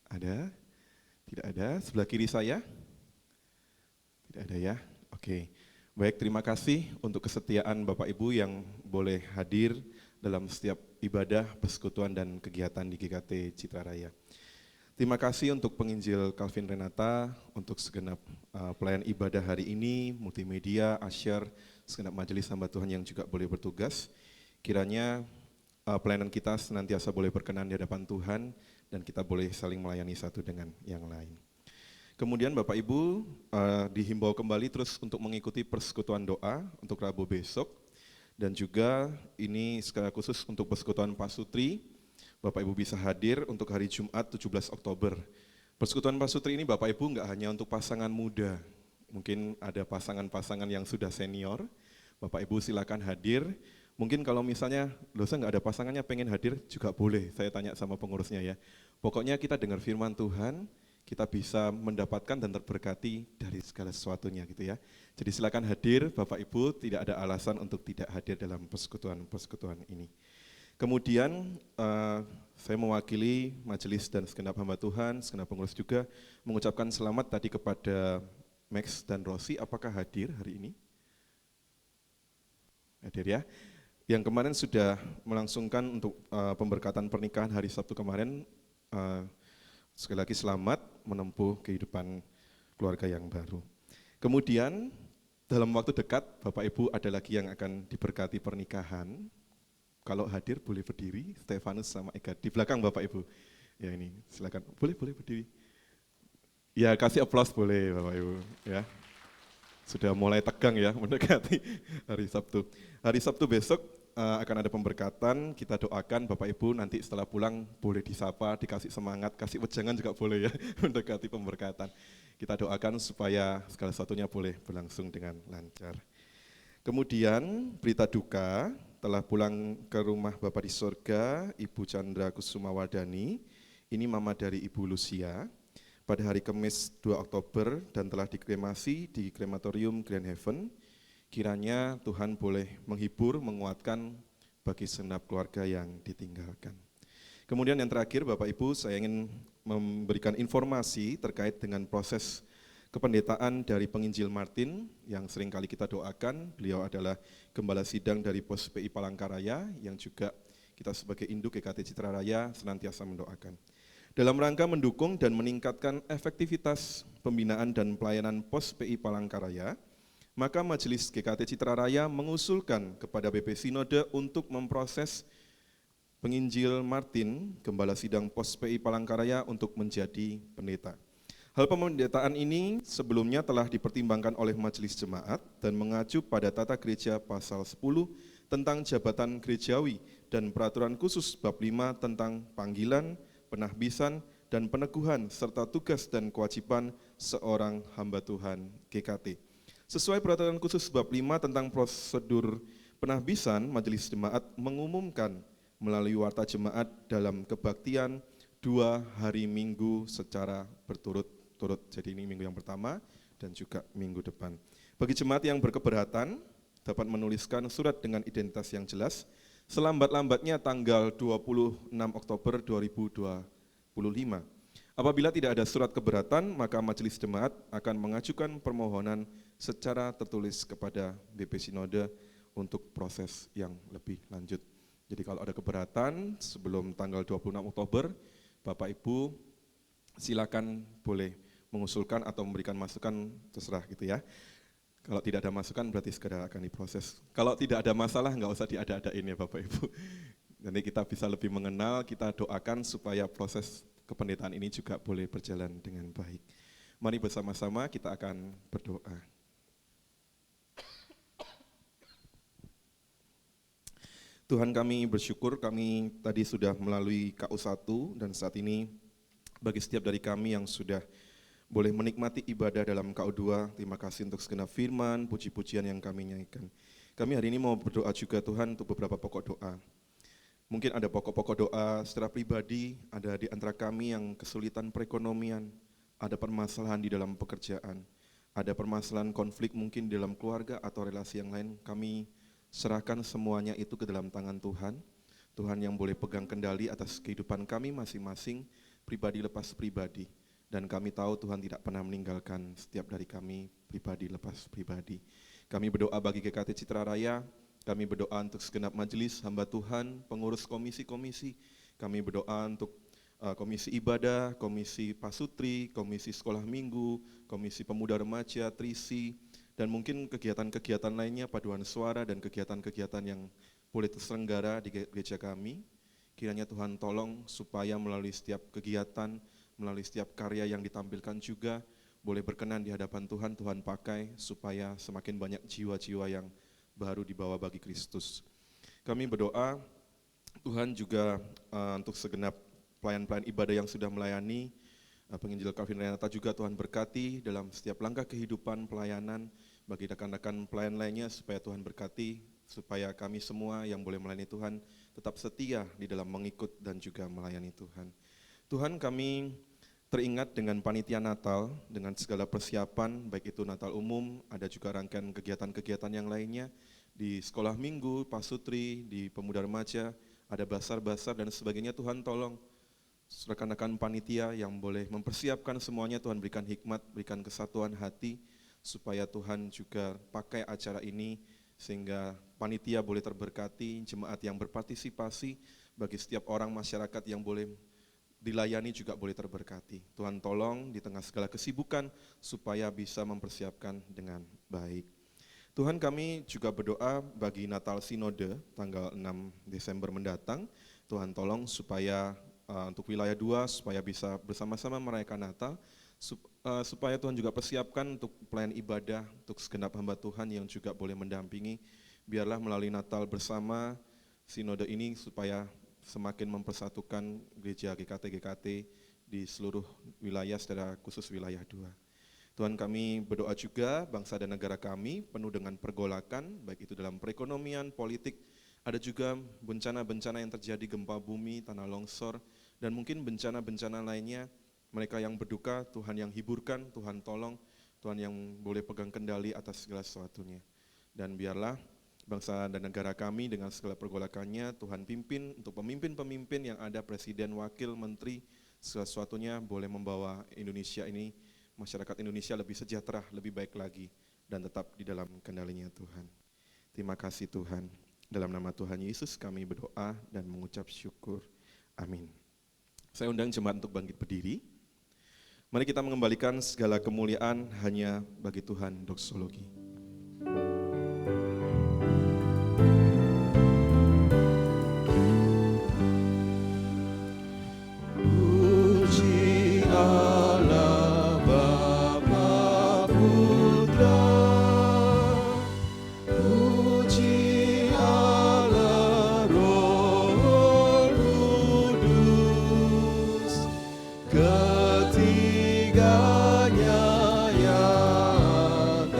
Ada? Tidak ada. Sebelah kiri saya? Tidak ada ya? Oke. Baik, terima kasih untuk kesetiaan Bapak Ibu yang boleh hadir dalam setiap ibadah, persekutuan dan kegiatan di GKT Citra Raya. Terima kasih untuk penginjil Calvin Renata, untuk segenap pelayan ibadah hari ini, multimedia, asyar, segenap majelis hamba Tuhan yang juga boleh bertugas. Kiranya pelayanan kita senantiasa boleh berkenan di hadapan Tuhan dan kita boleh saling melayani satu dengan yang lain. Kemudian Bapak Ibu dihimbau kembali terus untuk mengikuti persekutuan doa untuk Rabu besok dan juga ini secara khusus untuk persekutuan Pasutri. Bapak Ibu bisa hadir untuk hari Jumat 17 Oktober. Persekutuan Pasutri ini Bapak Ibu enggak hanya untuk pasangan muda, mungkin ada pasangan-pasangan yang sudah senior. Bapak Ibu silakan hadir. Mungkin kalau misalnya dosa nggak ada pasangannya pengen hadir juga boleh, saya tanya sama pengurusnya ya. Pokoknya kita dengar firman Tuhan, kita bisa mendapatkan dan terberkati dari segala sesuatunya gitu ya. Jadi silakan hadir Bapak Ibu, tidak ada alasan untuk tidak hadir dalam persekutuan ini. Kemudian saya mewakili majelis dan segenap hamba Tuhan, segenap pengurus juga mengucapkan selamat tadi kepada Max dan Rosi, apakah hadir hari ini? Hadir ya. Yang kemarin sudah melangsungkan untuk pemberkatan pernikahan hari Sabtu kemarin, sekali lagi selamat menempuh kehidupan keluarga yang baru. Kemudian dalam waktu dekat Bapak Ibu ada lagi yang akan diberkati pernikahan. Kalau hadir boleh berdiri, Stefanus sama Eka di belakang Bapak Ibu. Ya ini silakan, boleh berdiri. Ya kasih aplaus boleh Bapak Ibu ya. Sudah mulai tegang ya mendekati hari Sabtu. Hari Sabtu besok akan ada pemberkatan, kita doakan Bapak Ibu nanti setelah pulang boleh disapa, dikasih semangat, kasih wejangan juga boleh ya mendekati pemberkatan. Kita doakan supaya segala sesuatunya boleh berlangsung dengan lancar. Kemudian berita duka, telah pulang ke rumah Bapak di surga, Ibu Chandra Kusumawardani, ini mama dari Ibu Lucia, pada hari Kamis 2 Oktober dan telah dikremasi di krematorium Grand Heaven. Kiranya Tuhan boleh menghibur, menguatkan bagi segenap keluarga yang ditinggalkan. Kemudian yang terakhir Bapak Ibu, saya ingin memberikan informasi terkait dengan proses kependetaan dari penginjil Martin yang sering kali kita doakan. Beliau adalah gembala sidang dari Pos PI Palangkaraya yang juga kita sebagai induk GKT Citra Raya senantiasa mendoakan. Dalam rangka mendukung dan meningkatkan efektivitas pembinaan dan pelayanan Pos PI Palangkaraya, maka Majelis GKT Citra Raya mengusulkan kepada BP Sinode untuk memproses penginjil Martin, gembala sidang Pos PI Palangkaraya untuk menjadi pendeta. Hal pemendetaan ini sebelumnya telah dipertimbangkan oleh Majelis Jemaat dan mengacu pada Tata Gereja pasal 10 tentang jabatan gerejawi dan peraturan khusus bab 5 tentang panggilan, penahbisan, dan peneguhan serta tugas dan kewajiban seorang hamba Tuhan GKT. Sesuai peraturan khusus bab 5 tentang prosedur penahbisan, Majelis Jemaat mengumumkan melalui warta jemaat dalam kebaktian 2 hari Minggu secara berturut-turut. Jadi ini minggu yang pertama dan juga minggu depan. Bagi jemaat yang berkeberatan dapat menuliskan surat dengan identitas yang jelas selambat-lambatnya tanggal 26 Oktober 2025. Apabila tidak ada surat keberatan, maka Majelis Jemaat akan mengajukan permohonan secara tertulis kepada BP Sinode untuk proses yang lebih lanjut. Jadi kalau ada keberatan sebelum tanggal 26 Oktober, Bapak Ibu silakan boleh mengusulkan atau memberikan masukan, terserah gitu ya. Kalau tidak ada masukan berarti segera akan diproses. Kalau tidak ada masalah nggak usah diada-adain ya Bapak Ibu. Nanti kita bisa lebih mengenal, kita doakan supaya proses kependetaan ini juga boleh berjalan dengan baik. Mari bersama-sama kita akan berdoa. Tuhan, kami bersyukur kami tadi sudah melalui KU1 dan saat ini bagi setiap dari kami yang sudah boleh menikmati ibadah dalam KU2, terima kasih untuk segenap firman, puji-pujian yang kami nyanyikan. Kami hari ini mau berdoa juga Tuhan untuk beberapa pokok doa. Mungkin ada pokok-pokok doa secara pribadi, ada di antara kami yang kesulitan perekonomian, ada permasalahan di dalam pekerjaan, ada permasalahan konflik mungkin di dalam keluarga atau relasi yang lain. Kami serahkan semuanya itu ke dalam tangan Tuhan. Tuhan yang boleh pegang kendali atas kehidupan kami masing-masing, pribadi lepas pribadi. Dan kami tahu Tuhan tidak pernah meninggalkan setiap dari kami pribadi lepas pribadi. Kami berdoa bagi GKT Citra Raya, kami berdoa untuk segenap majelis hamba Tuhan, pengurus komisi-komisi, kami berdoa untuk komisi ibadah, komisi pasutri, komisi sekolah minggu, komisi pemuda remaja, trisi, dan mungkin kegiatan-kegiatan lainnya, paduan suara dan kegiatan-kegiatan yang boleh terselenggara di gereja kami. Kiranya Tuhan tolong supaya melalui setiap kegiatan, melalui setiap karya yang ditampilkan juga boleh berkenan di hadapan Tuhan, Tuhan pakai supaya semakin banyak jiwa-jiwa yang baru dibawa bagi Kristus. Kami berdoa Tuhan juga untuk segenap pelayan-pelayan ibadah yang sudah melayani, penginjil Calvin Renata juga Tuhan berkati dalam setiap langkah kehidupan pelayanan, bagi rekan-rekan pelayan lainnya supaya Tuhan berkati, supaya kami semua yang boleh melayani Tuhan tetap setia di dalam mengikut dan juga melayani Tuhan. Tuhan, kami teringat dengan panitia Natal, dengan segala persiapan, baik itu Natal umum, ada juga rangkaian kegiatan-kegiatan yang lainnya, di sekolah minggu, pasutri, di pemuda remaja, ada basar-basar dan sebagainya. Tuhan tolong rekan-rekan panitia yang boleh mempersiapkan semuanya, Tuhan berikan hikmat, berikan kesatuan hati, supaya Tuhan juga pakai acara ini, sehingga panitia boleh terberkati, jemaat yang berpartisipasi, bagi setiap orang masyarakat yang boleh dilayani juga boleh terberkati. Tuhan tolong di tengah segala kesibukan supaya bisa mempersiapkan dengan baik. Tuhan, kami juga berdoa bagi Natal Sinode tanggal 6 Desember mendatang. Tuhan tolong supaya untuk wilayah 2 supaya bisa bersama-sama merayakan Natal, supaya Tuhan juga persiapkan untuk pelayan ibadah, untuk segenap hamba Tuhan yang juga boleh mendampingi. Biarlah melalui Natal bersama Sinode ini supaya semakin mempersatukan gereja GKT di seluruh wilayah, secara khusus wilayah 2. Tuhan, kami berdoa juga bangsa dan negara kami penuh dengan pergolakan, baik itu dalam perekonomian, politik, ada juga bencana-bencana yang terjadi, gempa bumi, tanah longsor, dan mungkin bencana-bencana lainnya. Mereka yang berduka, Tuhan yang hiburkan, Tuhan tolong, Tuhan yang boleh pegang kendali atas segala sesuatunya. Dan biarlah bangsa dan negara kami dengan segala pergolakannya, Tuhan pimpin untuk pemimpin-pemimpin yang ada, presiden, wakil, menteri, segala sesuatunya boleh membawa Indonesia ini, masyarakat Indonesia lebih sejahtera, lebih baik lagi, dan tetap di dalam kendalinya Tuhan. Terima kasih Tuhan. Dalam nama Tuhan Yesus kami berdoa dan mengucap syukur. Amin. Saya undang jemaat untuk bangkit berdiri. Mari kita mengembalikan segala kemuliaan hanya bagi Tuhan. Doksologi. Ketiganya yang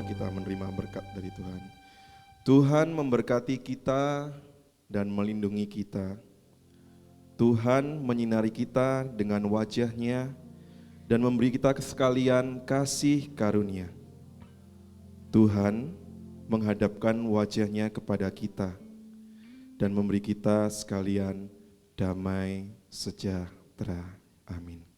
bersama-sama kita menerima berkat dari Tuhan. Tuhan memberkati kita dan melindungi kita. Tuhan menyinari kita dengan wajah-Nya dan memberi kita sekalian kasih karunia. Tuhan menghadapkan wajah-Nya kepada kita dan memberi kita sekalian damai sejahtera. Amin.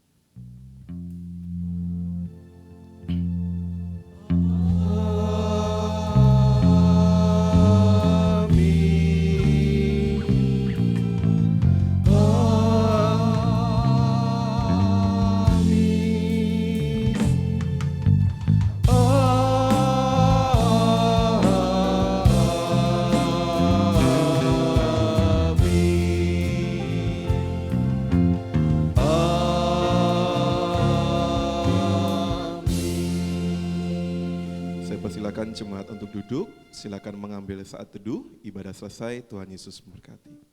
Silakan jemaat untuk duduk, silakan mengambil saat teduh, ibadah selesai, Tuhan Yesus memberkati.